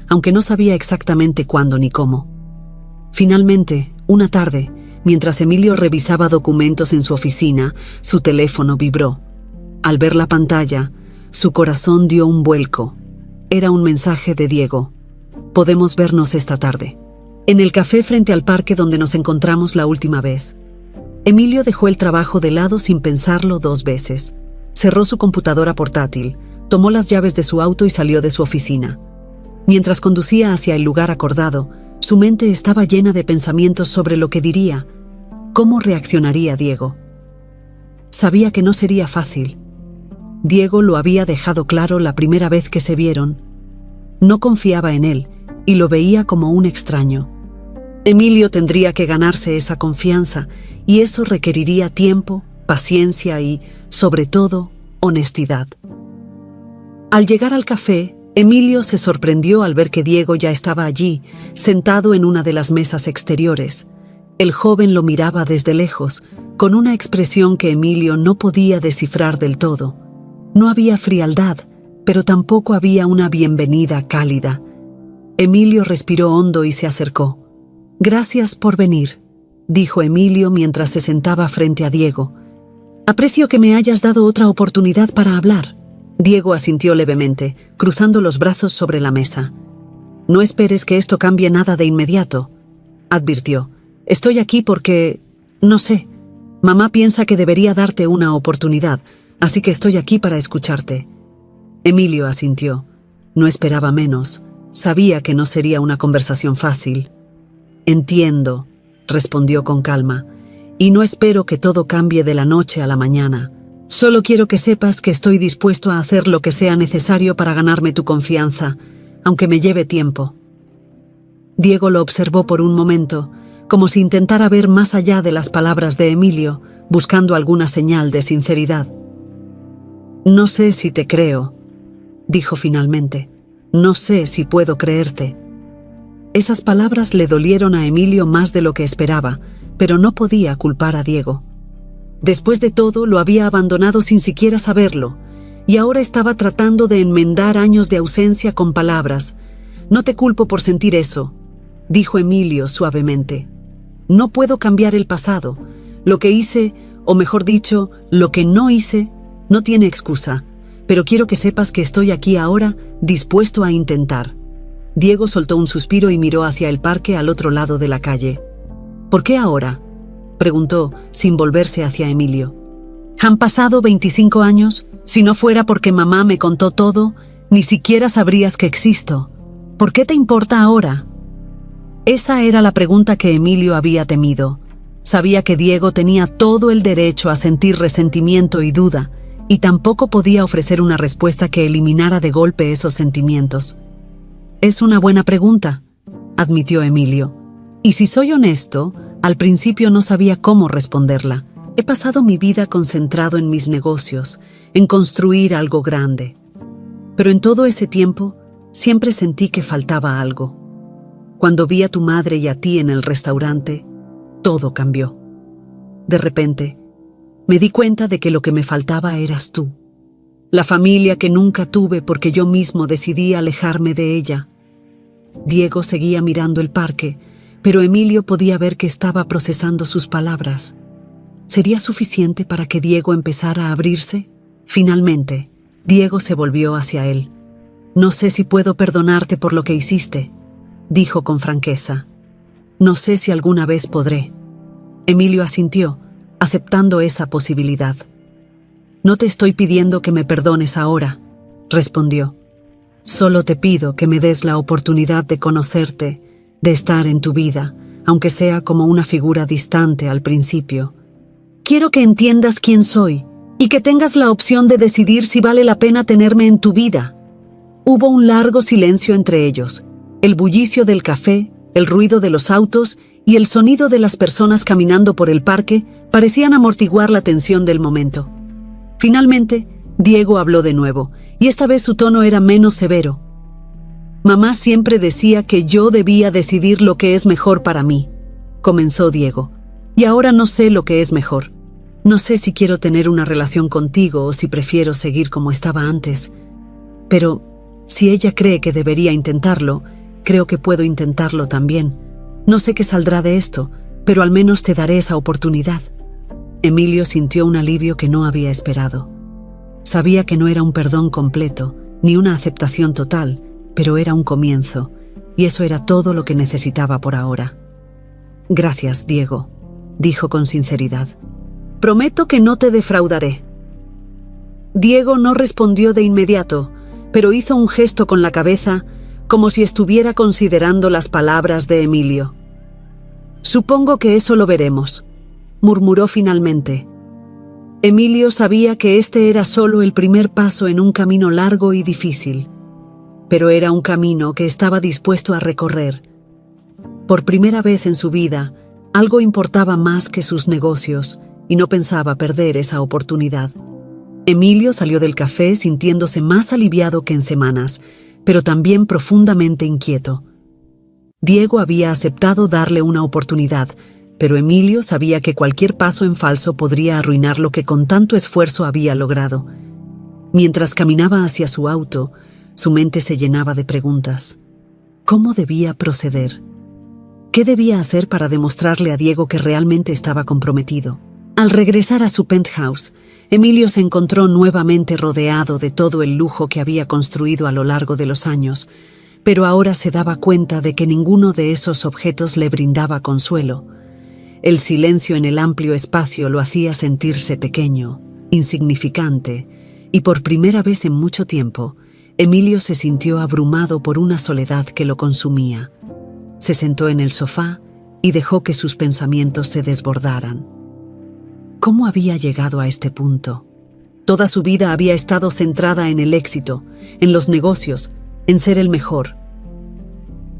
aunque no sabía exactamente cuándo ni cómo. Finalmente, una tarde, mientras Emilio revisaba documentos en su oficina, su teléfono vibró. Al ver la pantalla, su corazón dio un vuelco. Era un mensaje de Diego. Podemos vernos esta tarde. En el café frente al parque donde nos encontramos la última vez. Emilio dejó el trabajo de lado sin pensarlo 2 veces. Cerró su computadora portátil, tomó las llaves de su auto y salió de su oficina. Mientras conducía hacia el lugar acordado, su mente estaba llena de pensamientos sobre lo que diría. ¿Cómo reaccionaría Diego? Sabía que no sería fácil. Diego lo había dejado claro la primera vez que se vieron. No confiaba en él y lo veía como un extraño. Emilio tendría que ganarse esa confianza y eso requeriría tiempo, paciencia y, sobre todo, honestidad. Al llegar al café, Emilio se sorprendió al ver que Diego ya estaba allí, sentado en una de las mesas exteriores. El joven lo miraba desde lejos, con una expresión que Emilio no podía descifrar del todo. No había frialdad, pero tampoco había una bienvenida cálida. Emilio respiró hondo y se acercó. «Gracias por venir», dijo Emilio mientras se sentaba frente a Diego. «Aprecio que me hayas dado otra oportunidad para hablar». Diego asintió levemente, cruzando los brazos sobre la mesa. No esperes que esto cambie nada de inmediato, advirtió. Estoy aquí porque, no sé, mamá piensa que debería darte una oportunidad, así que estoy aquí para escucharte. Emilio asintió. No esperaba menos. Sabía que no sería una conversación fácil. Entiendo, respondió con calma, y no espero que todo cambie de la noche a la mañana. Solo quiero que sepas que estoy dispuesto a hacer lo que sea necesario para ganarme tu confianza, aunque me lleve tiempo. Diego lo observó por un momento, como si intentara ver más allá de las palabras de Emilio, buscando alguna señal de sinceridad. No sé si te creo, dijo finalmente. No sé si puedo creerte. Esas palabras le dolieron a Emilio más de lo que esperaba, pero no podía culpar a Diego. Después de todo, lo había abandonado sin siquiera saberlo, y ahora estaba tratando de enmendar años de ausencia con palabras. No te culpo por sentir eso, dijo Emilio suavemente. No puedo cambiar el pasado. Lo que hice, o mejor dicho, lo que no hice, no tiene excusa, pero quiero que sepas que estoy aquí ahora, dispuesto a intentar. Diego soltó un suspiro y miró hacia el parque al otro lado de la calle. ¿Por qué ahora?, preguntó, sin volverse hacia Emilio. Han pasado 25 años. Si no fuera porque mamá me contó todo, ni siquiera sabrías que existo. ¿Por qué te importa ahora? Esa era la pregunta que Emilio había temido. Sabía que Diego tenía todo el derecho a sentir resentimiento y duda, y tampoco podía ofrecer una respuesta que eliminara de golpe esos sentimientos. Es una buena pregunta, admitió Emilio. Y si soy honesto, al principio no sabía cómo responderla. He pasado mi vida concentrado en mis negocios, en construir algo grande. Pero en todo ese tiempo, siempre sentí que faltaba algo. Cuando vi a tu madre y a ti en el restaurante, todo cambió. De repente, me di cuenta de que lo que me faltaba eras tú. La familia que nunca tuve porque yo mismo decidí alejarme de ella. Diego seguía mirando el parque, pero Emilio podía ver que estaba procesando sus palabras. ¿Sería suficiente para que Diego empezara a abrirse? Finalmente, Diego se volvió hacia él. No sé si puedo perdonarte por lo que hiciste, dijo con franqueza. No sé si alguna vez podré. Emilio asintió, aceptando esa posibilidad. No te estoy pidiendo que me perdones ahora, respondió. Solo te pido que me des la oportunidad de conocerte, de estar en tu vida, aunque sea como una figura distante al principio. Quiero que entiendas quién soy y que tengas la opción de decidir si vale la pena tenerme en tu vida. Hubo un largo silencio entre ellos. El bullicio del café, el ruido de los autos y el sonido de las personas caminando por el parque parecían amortiguar la tensión del momento. Finalmente, Diego habló de nuevo, y esta vez su tono era menos severo. Mamá siempre decía que yo debía decidir lo que es mejor para mí, comenzó Diego, y ahora no sé lo que es mejor. No sé si quiero tener una relación contigo o si prefiero seguir como estaba antes. Pero, si ella cree que debería intentarlo, creo que puedo intentarlo también. No sé qué saldrá de esto, pero al menos te daré esa oportunidad. Emilio sintió un alivio que no había esperado. Sabía que no era un perdón completo, ni una aceptación total, pero era un comienzo, y eso era todo lo que necesitaba por ahora. Gracias, Diego, dijo con sinceridad. Prometo que no te defraudaré. Diego no respondió de inmediato, pero hizo un gesto con la cabeza, como si estuviera considerando las palabras de Emilio. Supongo que eso lo veremos, murmuró finalmente. Emilio sabía que este era solo el primer paso en un camino largo y difícil, pero era un camino que estaba dispuesto a recorrer. Por primera vez en su vida, algo importaba más que sus negocios, y no pensaba perder esa oportunidad. Emilio salió del café sintiéndose más aliviado que en semanas, pero también profundamente inquieto. Diego había aceptado darle una oportunidad, pero Emilio sabía que cualquier paso en falso podría arruinar lo que con tanto esfuerzo había logrado. Mientras caminaba hacia su auto, su mente se llenaba de preguntas. ¿Cómo debía proceder? ¿Qué debía hacer para demostrarle a Diego que realmente estaba comprometido? Al regresar a su penthouse, Emilio se encontró nuevamente rodeado de todo el lujo que había construido a lo largo de los años, pero ahora se daba cuenta de que ninguno de esos objetos le brindaba consuelo. El silencio en el amplio espacio lo hacía sentirse pequeño, insignificante, y por primera vez en mucho tiempo, Emilio se sintió abrumado por una soledad que lo consumía. Se sentó en el sofá y dejó que sus pensamientos se desbordaran. ¿Cómo había llegado a este punto? Toda su vida había estado centrada en el éxito, en los negocios, en ser el mejor.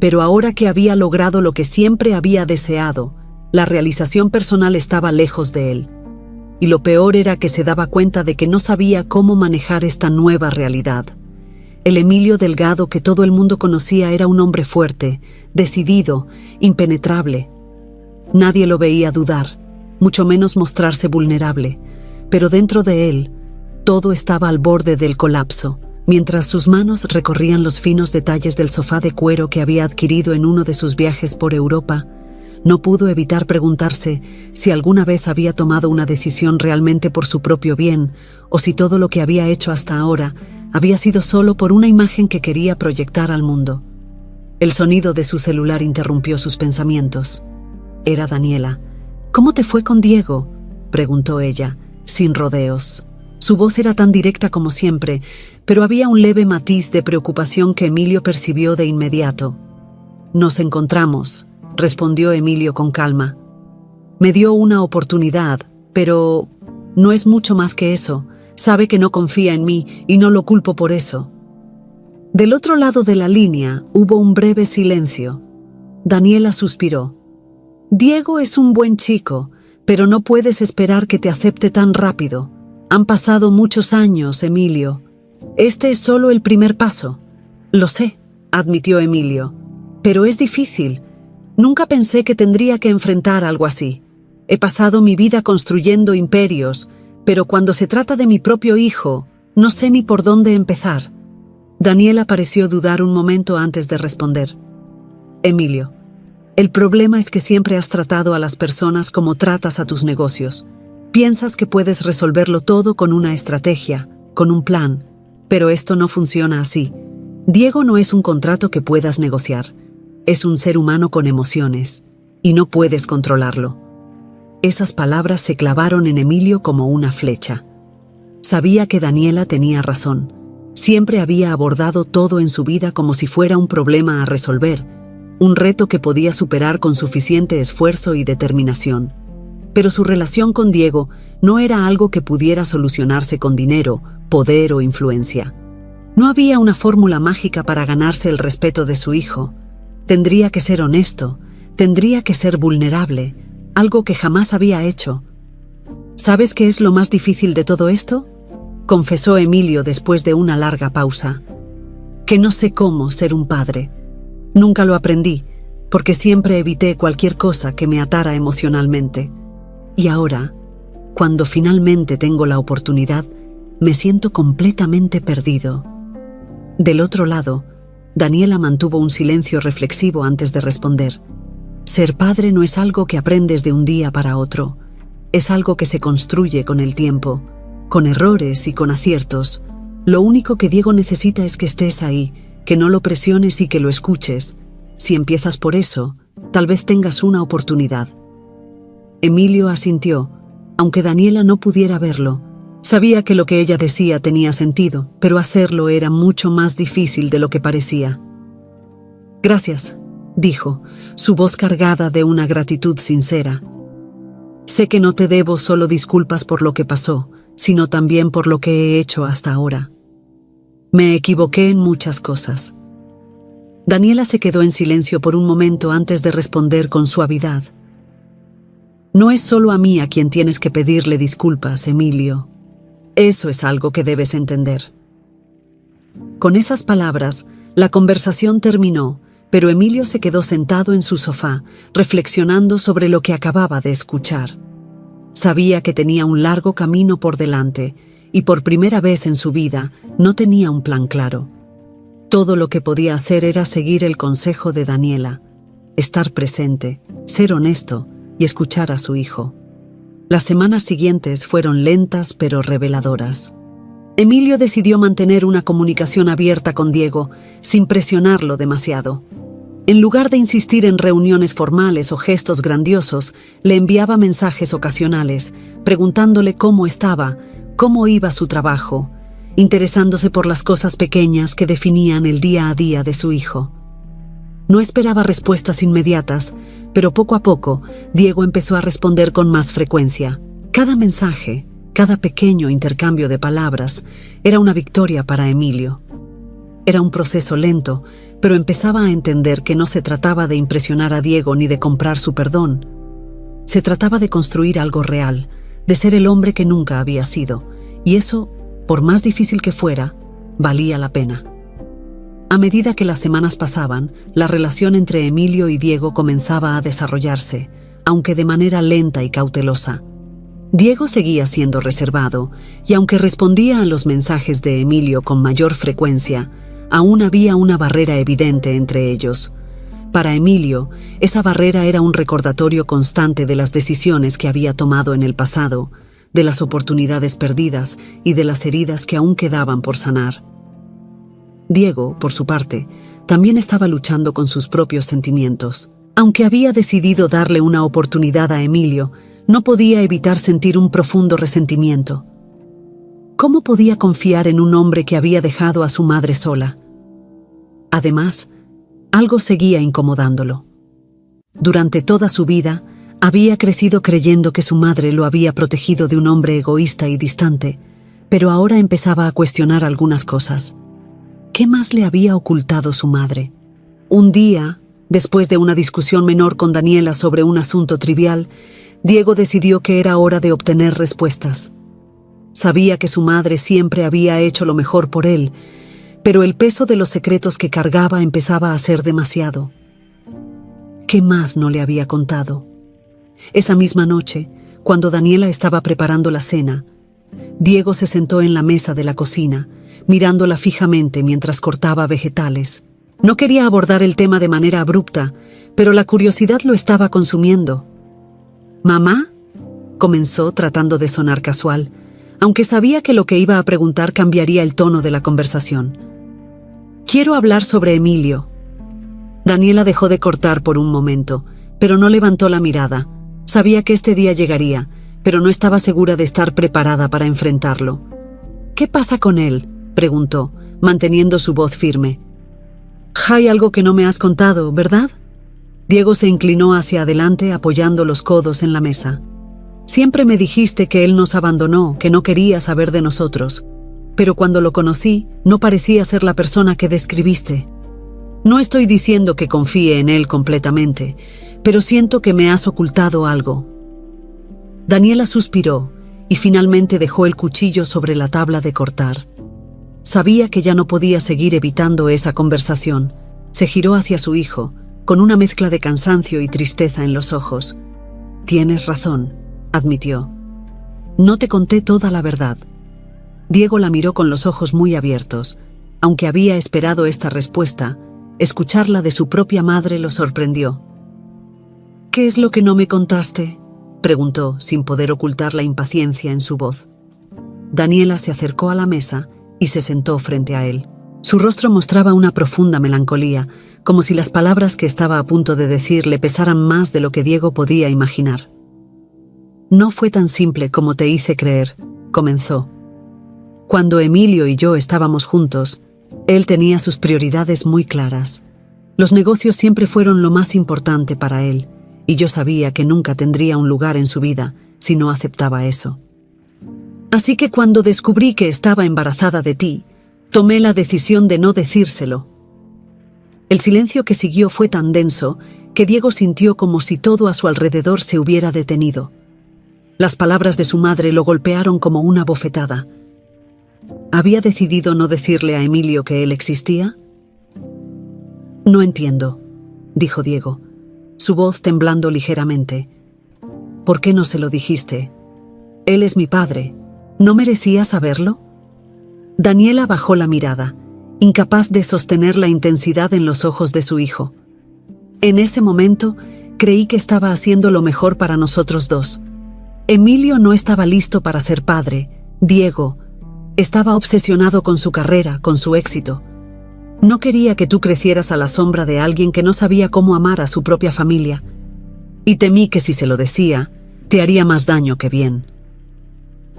Pero ahora que había logrado lo que siempre había deseado, la realización personal estaba lejos de él. Y lo peor era que se daba cuenta de que no sabía cómo manejar esta nueva realidad. El Emilio Delgado que todo el mundo conocía era un hombre fuerte, decidido, impenetrable. Nadie lo veía dudar, mucho menos mostrarse vulnerable, pero dentro de él, todo estaba al borde del colapso, mientras sus manos recorrían los finos detalles del sofá de cuero que había adquirido en uno de sus viajes por Europa. No pudo evitar preguntarse si alguna vez había tomado una decisión realmente por su propio bien, o si todo lo que había hecho hasta ahora había sido solo por una imagen que quería proyectar al mundo. El sonido de su celular interrumpió sus pensamientos. Era Daniela. «¿Cómo te fue con Diego?», preguntó ella, sin rodeos. Su voz era tan directa como siempre, pero había un leve matiz de preocupación que Emilio percibió de inmediato. «Nos encontramos», respondió Emilio con calma. «Me dio una oportunidad, pero no es mucho más que eso. Sabe que no confía en mí y no lo culpo por eso». Del otro lado de la línea hubo un breve silencio. Daniela suspiró. «Diego es un buen chico, pero no puedes esperar que te acepte tan rápido. Han pasado muchos años, Emilio. Este es solo el primer paso». «Lo sé», admitió Emilio, «pero es difícil. Nunca pensé que tendría que enfrentar algo así. He pasado mi vida construyendo imperios, pero cuando se trata de mi propio hijo, no sé ni por dónde empezar». Daniela pareció dudar un momento antes de responder. «Emilio, el problema es que siempre has tratado a las personas como tratas a tus negocios. Piensas que puedes resolverlo todo con una estrategia, con un plan, pero esto no funciona así. Diego no es un contrato que puedas negociar. Es un ser humano con emociones, y no puedes controlarlo». Esas palabras se clavaron en Emilio como una flecha. Sabía que Daniela tenía razón. Siempre había abordado todo en su vida como si fuera un problema a resolver, un reto que podía superar con suficiente esfuerzo y determinación. Pero su relación con Diego no era algo que pudiera solucionarse con dinero, poder o influencia. No había una fórmula mágica para ganarse el respeto de su hijo. Tendría que ser honesto, tendría que ser vulnerable, algo que jamás había hecho. «¿Sabes qué es lo más difícil de todo esto?», confesó Emilio después de una larga pausa. «Que no sé cómo ser un padre. Nunca lo aprendí, porque siempre evité cualquier cosa que me atara emocionalmente. Y ahora, cuando finalmente tengo la oportunidad, me siento completamente perdido». Del otro lado, Daniela mantuvo un silencio reflexivo antes de responder. Ser padre no es algo que aprendes de un día para otro. Es algo que se construye con el tiempo, con errores y con aciertos. Lo único que Diego necesita es que estés ahí, que no lo presiones y que lo escuches. Si empiezas por eso, tal vez tengas una oportunidad. Emilio asintió, aunque Daniela no pudiera verlo. Sabía que lo que ella decía tenía sentido, pero hacerlo era mucho más difícil de lo que parecía. «Gracias», dijo, su voz cargada de una gratitud sincera. «Sé que no te debo solo disculpas por lo que pasó, sino también por lo que he hecho hasta ahora. Me equivoqué en muchas cosas». Daniela se quedó en silencio por un momento antes de responder con suavidad. «No es solo a mí a quien tienes que pedirle disculpas, Emilio. Eso es algo que debes entender». Con esas palabras, la conversación terminó, pero Emilio se quedó sentado en su sofá, reflexionando sobre lo que acababa de escuchar. Sabía que tenía un largo camino por delante, y por primera vez en su vida no tenía un plan claro. Todo lo que podía hacer era seguir el consejo de Daniela, estar presente, ser honesto y escuchar a su hijo. Las semanas siguientes fueron lentas pero reveladoras. Emilio decidió mantener una comunicación abierta con Diego, sin presionarlo demasiado. En lugar de insistir en reuniones formales o gestos grandiosos, le enviaba mensajes ocasionales, preguntándole cómo estaba, cómo iba su trabajo, interesándose por las cosas pequeñas que definían el día a día de su hijo. No esperaba respuestas inmediatas, pero poco a poco, Diego empezó a responder con más frecuencia. Cada mensaje, cada pequeño intercambio de palabras, era una victoria para Emilio. Era un proceso lento, pero empezaba a entender que no se trataba de impresionar a Diego ni de comprar su perdón. Se trataba de construir algo real, de ser el hombre que nunca había sido, y eso, por más difícil que fuera, valía la pena. A medida que las semanas pasaban, la relación entre Emilio y Diego comenzaba a desarrollarse, aunque de manera lenta y cautelosa. Diego seguía siendo reservado, y aunque respondía a los mensajes de Emilio con mayor frecuencia, aún había una barrera evidente entre ellos. Para Emilio, esa barrera era un recordatorio constante de las decisiones que había tomado en el pasado, de las oportunidades perdidas y de las heridas que aún quedaban por sanar. Diego, por su parte, también estaba luchando con sus propios sentimientos. Aunque había decidido darle una oportunidad a Emilio, no podía evitar sentir un profundo resentimiento. ¿Cómo podía confiar en un hombre que había dejado a su madre sola? Además, algo seguía incomodándolo. Durante toda su vida, había crecido creyendo que su madre lo había protegido de un hombre egoísta y distante, pero ahora empezaba a cuestionar algunas cosas. ¿Qué más le había ocultado su madre? Un día, después de una discusión menor con Daniela sobre un asunto trivial, Diego decidió que era hora de obtener respuestas. Sabía que su madre siempre había hecho lo mejor por él, pero el peso de los secretos que cargaba empezaba a ser demasiado. ¿Qué más no le había contado? Esa misma noche, cuando Daniela estaba preparando la cena, Diego se sentó en la mesa de la cocina, mirándola fijamente mientras cortaba vegetales. No quería abordar el tema de manera abrupta, pero la curiosidad lo estaba consumiendo. «¿Mamá?», comenzó tratando de sonar casual, aunque sabía que lo que iba a preguntar cambiaría el tono de la conversación. «Quiero hablar sobre Emilio». Daniela dejó de cortar por un momento, pero no levantó la mirada. Sabía que este día llegaría, pero no estaba segura de estar preparada para enfrentarlo. «¿Qué pasa con él?», preguntó, manteniendo su voz firme. «Hay algo que no me has contado, ¿verdad?». Diego se inclinó hacia adelante apoyando los codos en la mesa. «Siempre me dijiste que él nos abandonó, que no quería saber de nosotros. Pero cuando lo conocí, no parecía ser la persona que describiste. No estoy diciendo que confíe en él completamente, pero siento que me has ocultado algo». Daniela suspiró y finalmente dejó el cuchillo sobre la tabla de cortar. Sabía que ya no podía seguir evitando esa conversación. Se giró hacia su hijo, con una mezcla de cansancio y tristeza en los ojos. «Tienes razón», admitió. «No te conté toda la verdad». Diego la miró con los ojos muy abiertos. Aunque había esperado esta respuesta, escucharla de su propia madre lo sorprendió. «¿Qué es lo que no me contaste?», preguntó, sin poder ocultar la impaciencia en su voz. Daniela se acercó a la mesa y se sentó frente a él. Su rostro mostraba una profunda melancolía, como si las palabras que estaba a punto de decir le pesaran más de lo que Diego podía imaginar. «No fue tan simple como te hice creer», comenzó. «Cuando Emilio y yo estábamos juntos, él tenía sus prioridades muy claras. Los negocios siempre fueron lo más importante para él, y yo sabía que nunca tendría un lugar en su vida si no aceptaba eso. Así que cuando descubrí que estaba embarazada de ti, tomé la decisión de no decírselo». El silencio que siguió fue tan denso que Diego sintió como si todo a su alrededor se hubiera detenido. Las palabras de su madre lo golpearon como una bofetada. ¿Había decidido no decirle a Emilio que él existía? «No entiendo», dijo Diego, su voz temblando ligeramente. «¿Por qué no se lo dijiste? Él es mi padre. ¿No merecía saberlo?». Daniela bajó la mirada, incapaz de sostener la intensidad en los ojos de su hijo. «En ese momento, creí que estaba haciendo lo mejor para nosotros dos. Emilio no estaba listo para ser padre. Diego, Estaba obsesionado con su carrera, con su éxito. No quería que tú crecieras a la sombra de alguien que no sabía cómo amar a su propia familia. Y temí que si se lo decía, te haría más daño que bien.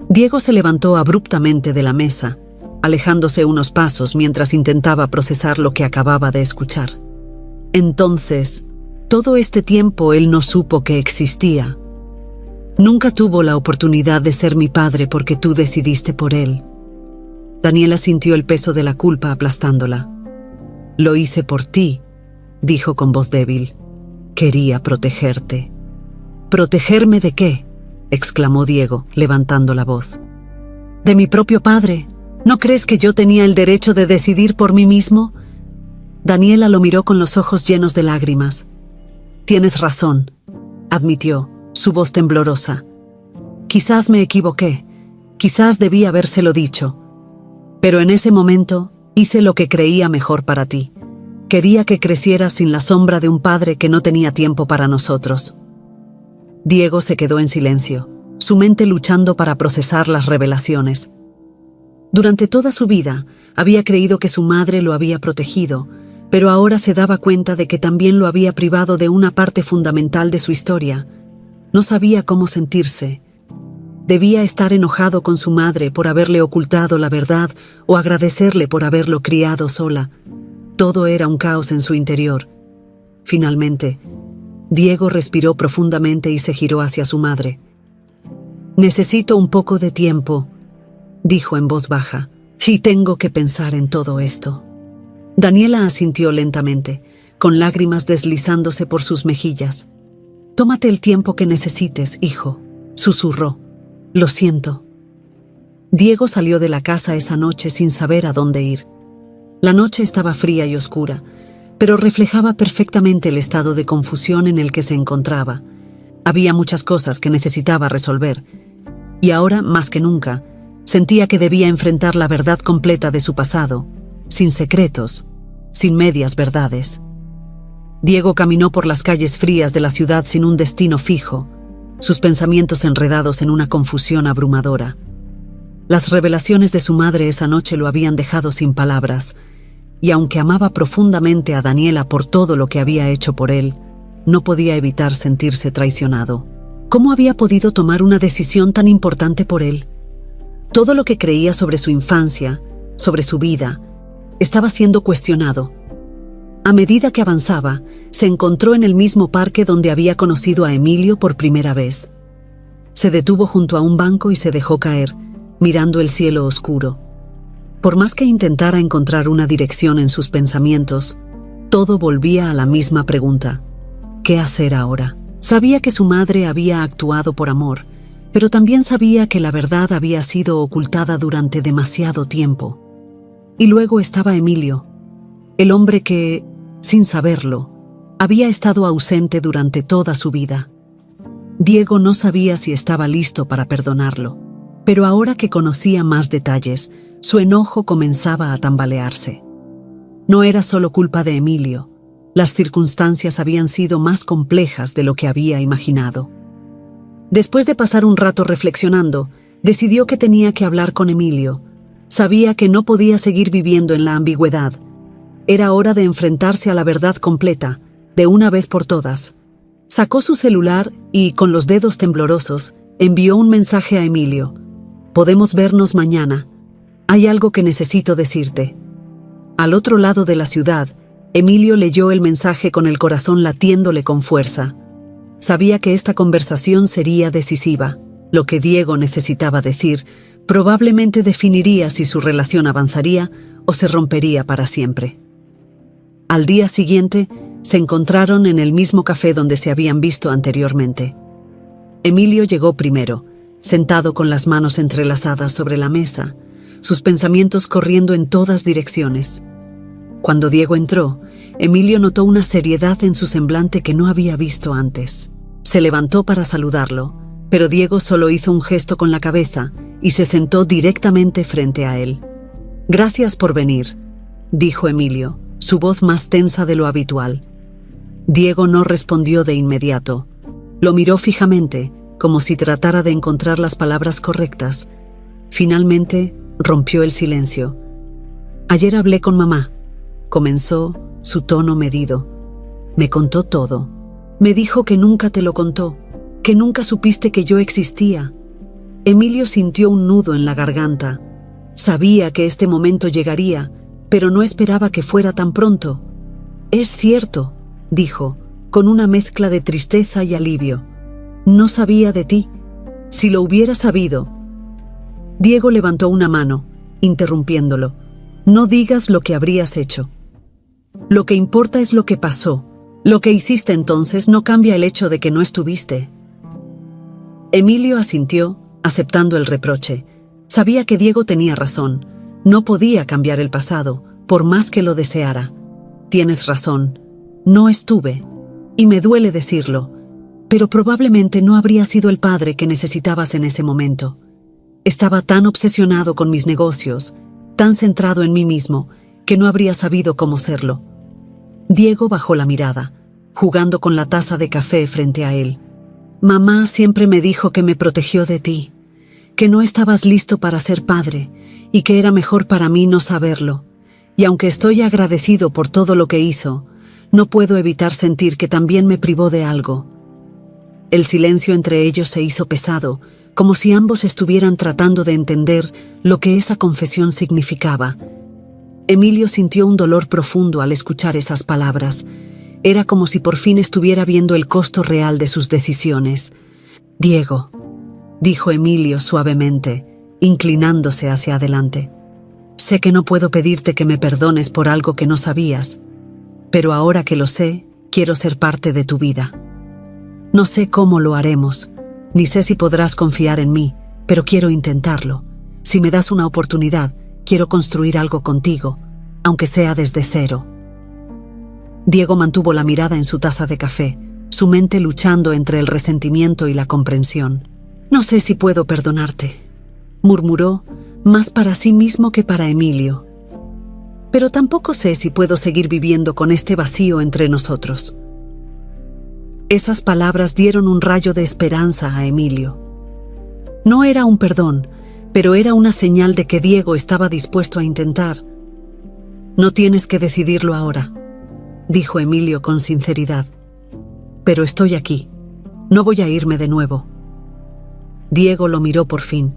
Diego se levantó abruptamente de la mesa, alejándose unos pasos mientras intentaba procesar lo que acababa de escuchar. Entonces, todo este tiempo él no supo que existía. Nunca tuvo la oportunidad de ser mi padre porque tú decidiste por él. Daniela sintió el peso de la culpa aplastándola. Lo hice por ti, dijo con voz débil. Quería protegerte. ¿Protegerme de qué?, exclamó Diego, levantando la voz. De mi propio padre. ¿No crees que yo tenía el derecho de decidir por mí mismo? Daniela lo miró con los ojos llenos de lágrimas. Tienes razón, admitió, su voz temblorosa. Quizás me equivoqué, quizás debí habérselo dicho. Pero en ese momento hice lo que creía mejor para ti. Quería que crecieras sin la sombra de un padre que no tenía tiempo para nosotros. Diego se quedó en silencio, su mente luchando para procesar las revelaciones. Durante toda su vida había creído que su madre lo había protegido, pero ahora se daba cuenta de que también lo había privado de una parte fundamental de su historia. No sabía cómo sentirse. Debía estar enojado con su madre por haberle ocultado la verdad o agradecerle por haberlo criado sola. Todo era un caos en su interior. Finalmente, Diego respiró profundamente y se giró hacia su madre. «Necesito un poco de tiempo», dijo en voz baja. «Sí, tengo que pensar en todo esto». Daniela asintió lentamente, con lágrimas deslizándose por sus mejillas. «Tómate el tiempo que necesites, hijo», susurró. «Lo siento». Diego salió de la casa esa noche sin saber a dónde ir. La noche estaba fría y oscura, pero reflejaba perfectamente el estado de confusión en el que se encontraba. Había muchas cosas que necesitaba resolver, y ahora, más que nunca, sentía que debía enfrentar la verdad completa de su pasado, sin secretos, sin medias verdades. Diego caminó por las calles frías de la ciudad sin un destino fijo, sus pensamientos enredados en una confusión abrumadora. Las revelaciones de su madre esa noche lo habían dejado sin palabras, y aunque amaba profundamente a Daniela por todo lo que había hecho por él, no podía evitar sentirse traicionado. ¿Cómo había podido tomar una decisión tan importante por él? Todo lo que creía sobre su infancia, sobre su vida, estaba siendo cuestionado. A medida que avanzaba, se encontró en el mismo parque donde había conocido a Emilio por primera vez. Se detuvo junto a un banco y se dejó caer, mirando el cielo oscuro. Por más que intentara encontrar una dirección en sus pensamientos, todo volvía a la misma pregunta. ¿Qué hacer ahora? Sabía que su madre había actuado por amor, pero también sabía que la verdad había sido ocultada durante demasiado tiempo. Y luego estaba Emilio, el hombre que, sin saberlo, había estado ausente durante toda su vida. Diego no sabía si estaba listo para perdonarlo, pero ahora que conocía más detalles, su enojo comenzaba a tambalearse. No era solo culpa de Emilio. Las circunstancias habían sido más complejas de lo que había imaginado. Después de pasar un rato reflexionando, decidió que tenía que hablar con Emilio. Sabía que no podía seguir viviendo en la ambigüedad. Era hora de enfrentarse a la verdad completa, de una vez por todas. Sacó su celular y, con los dedos temblorosos, envió un mensaje a Emilio. «Podemos vernos mañana. Hay algo que necesito decirte». Al otro lado de la ciudad, Emilio leyó el mensaje con el corazón latiéndole con fuerza. Sabía que esta conversación sería decisiva. Lo que Diego necesitaba decir probablemente definiría si su relación avanzaría o se rompería para siempre. Al día siguiente, se encontraron en el mismo café donde se habían visto anteriormente. Emilio llegó primero, sentado con las manos entrelazadas sobre la mesa, sus pensamientos corriendo en todas direcciones. Cuando Diego entró, Emilio notó una seriedad en su semblante que no había visto antes. Se levantó para saludarlo, pero Diego solo hizo un gesto con la cabeza y se sentó directamente frente a él. «Gracias por venir», dijo Emilio, su voz más tensa de lo habitual. Diego no respondió de inmediato. Lo miró fijamente, como si tratara de encontrar las palabras correctas. Finalmente, rompió el silencio. Ayer hablé con mamá, comenzó, su tono medido. Me contó todo. Me dijo que nunca te lo contó, que nunca supiste que yo existía. Emilio sintió un nudo en la garganta. Sabía que este momento llegaría, pero no esperaba que fuera tan pronto. Es cierto, dijo, con una mezcla de tristeza y alivio. No sabía de ti. Si lo hubiera sabido. Diego levantó una mano, interrumpiéndolo. No digas lo que habrías hecho. Lo que importa es lo que pasó. Lo que hiciste entonces no cambia el hecho de que no estuviste. Emilio asintió, aceptando el reproche. Sabía que Diego tenía razón. No podía cambiar el pasado, por más que lo deseara. Tienes razón. No estuve. Y me duele decirlo. Pero probablemente no habría sido el padre que necesitabas en ese momento. Estaba tan obsesionado con mis negocios, tan centrado en mí mismo, que no habría sabido cómo serlo. Diego bajó la mirada, jugando con la taza de café frente a él. Mamá siempre me dijo que me protegió de ti, que no estabas listo para ser padre y que era mejor para mí no saberlo. Y aunque estoy agradecido por todo lo que hizo, no puedo evitar sentir que también me privó de algo. El silencio entre ellos se hizo pesado, como si ambos estuvieran tratando de entender lo que esa confesión significaba. Emilio sintió un dolor profundo al escuchar esas palabras. Era como si por fin estuviera viendo el costo real de sus decisiones. Diego, dijo Emilio suavemente, inclinándose hacia adelante. Sé que no puedo pedirte que me perdones por algo que no sabías, pero ahora que lo sé, quiero ser parte de tu vida. No sé cómo lo haremos, ni sé si podrás confiar en mí, pero quiero intentarlo. Si me das una oportunidad, quiero construir algo contigo, aunque sea desde cero. Diego mantuvo la mirada en su taza de café, su mente luchando entre el resentimiento y la comprensión. No sé si puedo perdonarte, murmuró, más para sí mismo que para Emilio. Pero tampoco sé si puedo seguir viviendo con este vacío entre nosotros. Esas palabras dieron un rayo de esperanza a Emilio. No era un perdón, pero era una señal de que Diego estaba dispuesto a intentar. No tienes que decidirlo ahora, dijo Emilio con sinceridad. Pero estoy aquí. No voy a irme de nuevo. Diego lo miró por fin,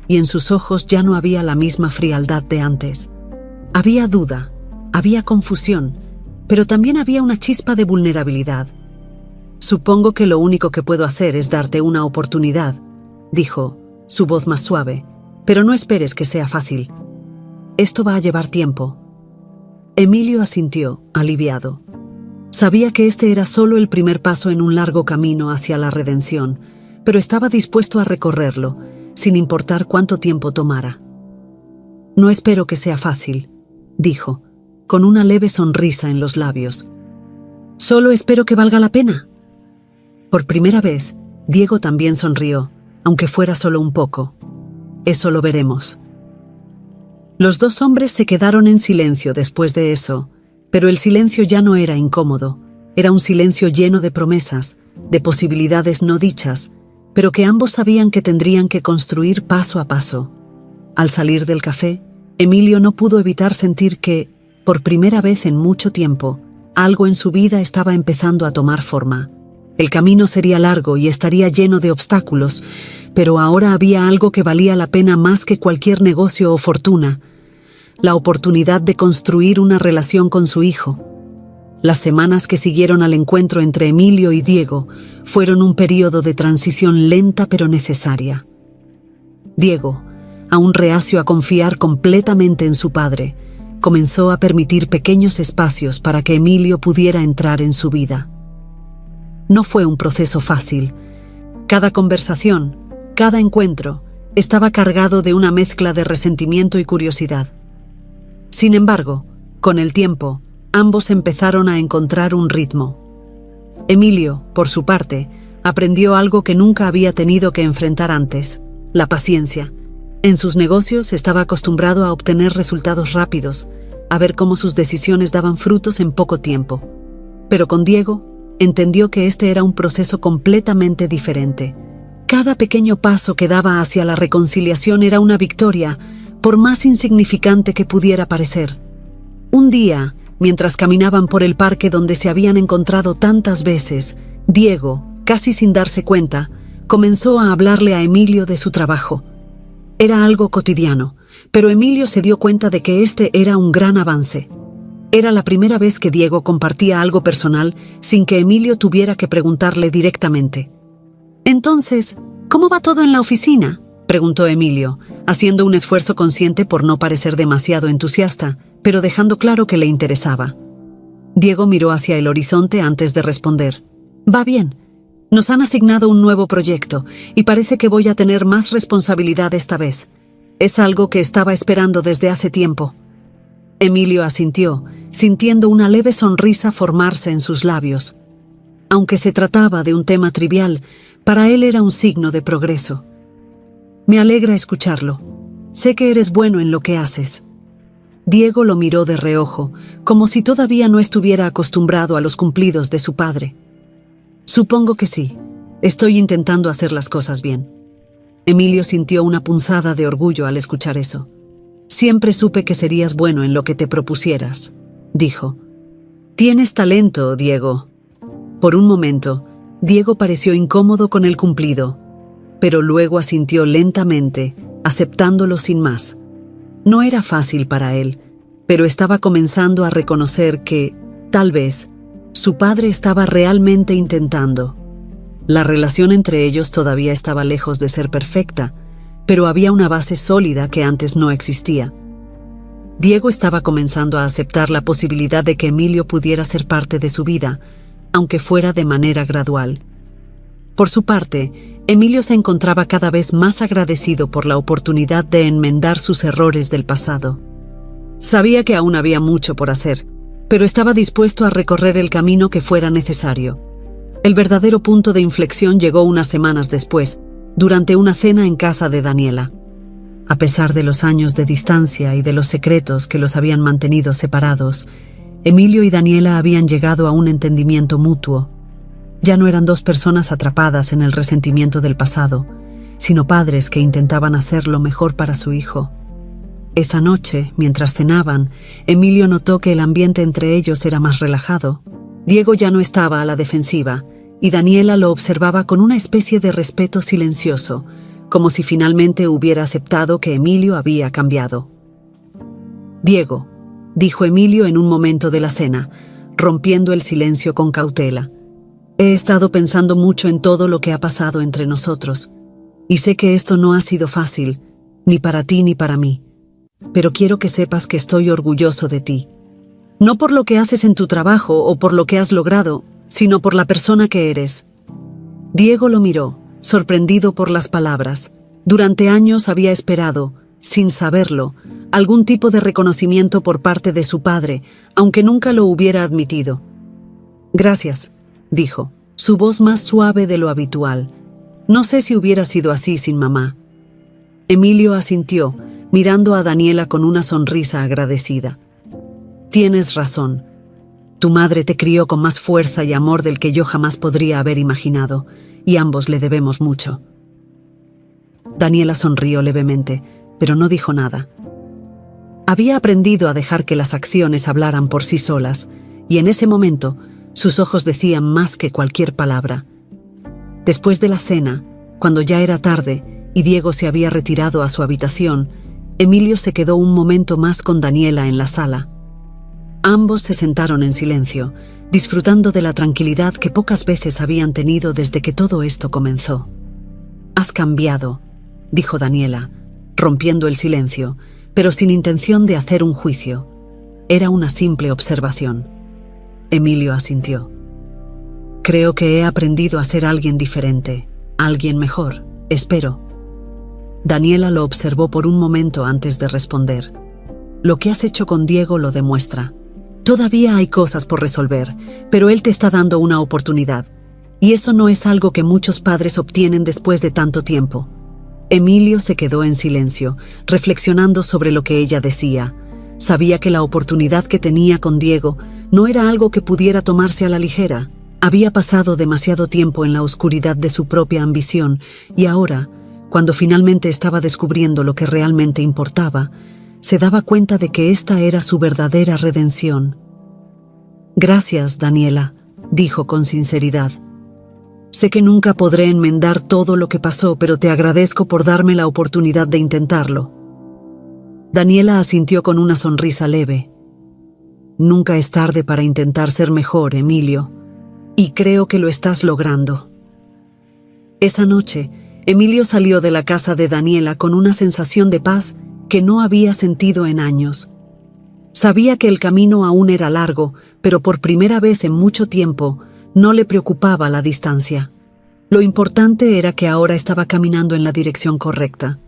y en sus ojos ya no había la misma frialdad de antes. Había duda, había confusión, pero también había una chispa de vulnerabilidad. Supongo que lo único que puedo hacer es darte una oportunidad, dijo, su voz más suave, pero no esperes que sea fácil. Esto va a llevar tiempo. Emilio asintió, aliviado. Sabía que este era solo el primer paso en un largo camino hacia la redención, pero estaba dispuesto a recorrerlo, sin importar cuánto tiempo tomara. No espero que sea fácil, dijo, con una leve sonrisa en los labios. Solo espero que valga la pena. Por primera vez, Diego también sonrió, aunque fuera solo un poco. Eso lo veremos. Los dos hombres se quedaron en silencio después de eso, pero el silencio ya no era incómodo. Era un silencio lleno de promesas, de posibilidades no dichas, pero que ambos sabían que tendrían que construir paso a paso. Al salir del café, Emilio no pudo evitar sentir que, por primera vez en mucho tiempo, algo en su vida estaba empezando a tomar forma. El camino sería largo y estaría lleno de obstáculos, pero ahora había algo que valía la pena más que cualquier negocio o fortuna: la oportunidad de construir una relación con su hijo. Las semanas que siguieron al encuentro entre Emilio y Diego fueron un periodo de transición lenta pero necesaria. Diego, aún reacio a confiar completamente en su padre, comenzó a permitir pequeños espacios para que Emilio pudiera entrar en su vida. No fue un proceso fácil. Cada conversación, cada encuentro, estaba cargado de una mezcla de resentimiento y curiosidad. Sin embargo, con el tiempo, ambos empezaron a encontrar un ritmo. Emilio, por su parte, aprendió algo que nunca había tenido que enfrentar antes: la paciencia. En sus negocios estaba acostumbrado a obtener resultados rápidos, a ver cómo sus decisiones daban frutos en poco tiempo. Pero con Diego, entendió que este era un proceso completamente diferente. Cada pequeño paso que daba hacia la reconciliación era una victoria, por más insignificante que pudiera parecer. Un día, mientras caminaban por el parque donde se habían encontrado tantas veces, Diego, casi sin darse cuenta, comenzó a hablarle a Emilio de su trabajo. Era algo cotidiano, pero Emilio se dio cuenta de que este era un gran avance. Era la primera vez que Diego compartía algo personal sin que Emilio tuviera que preguntarle directamente. «Entonces, ¿cómo va todo en la oficina?», preguntó Emilio, haciendo un esfuerzo consciente por no parecer demasiado entusiasta, pero dejando claro que le interesaba. Diego miró hacia el horizonte antes de responder. «Va bien. Nos han asignado un nuevo proyecto y parece que voy a tener más responsabilidad esta vez. Es algo que estaba esperando desde hace tiempo». Emilio asintió, sintiendo una leve sonrisa formarse en sus labios. Aunque se trataba de un tema trivial, para él era un signo de progreso. «Me alegra escucharlo. Sé que eres bueno en lo que haces». Diego lo miró de reojo, como si todavía no estuviera acostumbrado a los cumplidos de su padre. «Supongo que sí. Estoy intentando hacer las cosas bien». Emilio sintió una punzada de orgullo al escuchar eso. «Siempre supe que serías bueno en lo que te propusieras», dijo. «Tienes talento, Diego». Por un momento, Diego pareció incómodo con el cumplido, pero luego asintió lentamente, aceptándolo sin más. No era fácil para él, pero estaba comenzando a reconocer que, tal vez, su padre estaba realmente intentando. La relación entre ellos todavía estaba lejos de ser perfecta, pero había una base sólida que antes no existía. Diego estaba comenzando a aceptar la posibilidad de que Emilio pudiera ser parte de su vida, aunque fuera de manera gradual. Por su parte, Emilio se encontraba cada vez más agradecido por la oportunidad de enmendar sus errores del pasado. Sabía que aún había mucho por hacer, pero estaba dispuesto a recorrer el camino que fuera necesario. El verdadero punto de inflexión llegó unas semanas después, durante una cena en casa de Daniela. A pesar de los años de distancia y de los secretos que los habían mantenido separados, Emilio y Daniela habían llegado a un entendimiento mutuo. Ya no eran dos personas atrapadas en el resentimiento del pasado, sino padres que intentaban hacer lo mejor para su hijo. Esa noche, mientras cenaban, Emilio notó que el ambiente entre ellos era más relajado. Diego ya no estaba a la defensiva, y Daniela lo observaba con una especie de respeto silencioso, como si finalmente hubiera aceptado que Emilio había cambiado. «Diego», dijo Emilio en un momento de la cena, rompiendo el silencio con cautela. «He estado pensando mucho en todo lo que ha pasado entre nosotros, y sé que esto no ha sido fácil, ni para ti ni para mí, pero quiero que sepas que estoy orgulloso de ti. No por lo que haces en tu trabajo o por lo que has logrado, sino por la persona que eres». Diego lo miró, sorprendido por las palabras. Durante años había esperado, sin saberlo, algún tipo de reconocimiento por parte de su padre, aunque nunca lo hubiera admitido. «Gracias», dijo, su voz más suave de lo habitual. «No sé si hubiera sido así sin mamá». Emilio asintió, mirando a Daniela con una sonrisa agradecida. «Tienes razón. Tu madre te crió con más fuerza y amor del que yo jamás podría haber imaginado, y ambos le debemos mucho». Daniela sonrió levemente, pero no dijo nada. Había aprendido a dejar que las acciones hablaran por sí solas, y en ese momento sus ojos decían más que cualquier palabra. Después de la cena, cuando ya era tarde y Diego se había retirado a su habitación, Emilio se quedó un momento más con Daniela en la sala. Ambos se sentaron en silencio, disfrutando de la tranquilidad que pocas veces habían tenido desde que todo esto comenzó. «Has cambiado», dijo Daniela, rompiendo el silencio, pero sin intención de hacer un juicio. Era una simple observación. Emilio asintió. «Creo que he aprendido a ser alguien diferente, alguien mejor, espero». Daniela lo observó por un momento antes de responder. «Lo que has hecho con Diego lo demuestra. Todavía hay cosas por resolver, pero él te está dando una oportunidad, y eso no es algo que muchos padres obtienen después de tanto tiempo». Emilio se quedó en silencio, reflexionando sobre lo que ella decía. Sabía que la oportunidad que tenía con Diego no era algo que pudiera tomarse a la ligera. Había pasado demasiado tiempo en la oscuridad de su propia ambición, y ahora, Cuando finalmente estaba descubriendo lo que realmente importaba, se daba cuenta de que esta era su verdadera redención. «Gracias, Daniela», dijo con sinceridad. «Sé que nunca podré enmendar todo lo que pasó, pero te agradezco por darme la oportunidad de intentarlo». Daniela asintió con una sonrisa leve. «Nunca es tarde para intentar ser mejor, Emilio, y creo que lo estás logrando». Esa noche, Emilio salió de la casa de Daniela con una sensación de paz que no había sentido en años. Sabía que el camino aún era largo, pero por primera vez en mucho tiempo no le preocupaba la distancia. Lo importante era que ahora estaba caminando en la dirección correcta.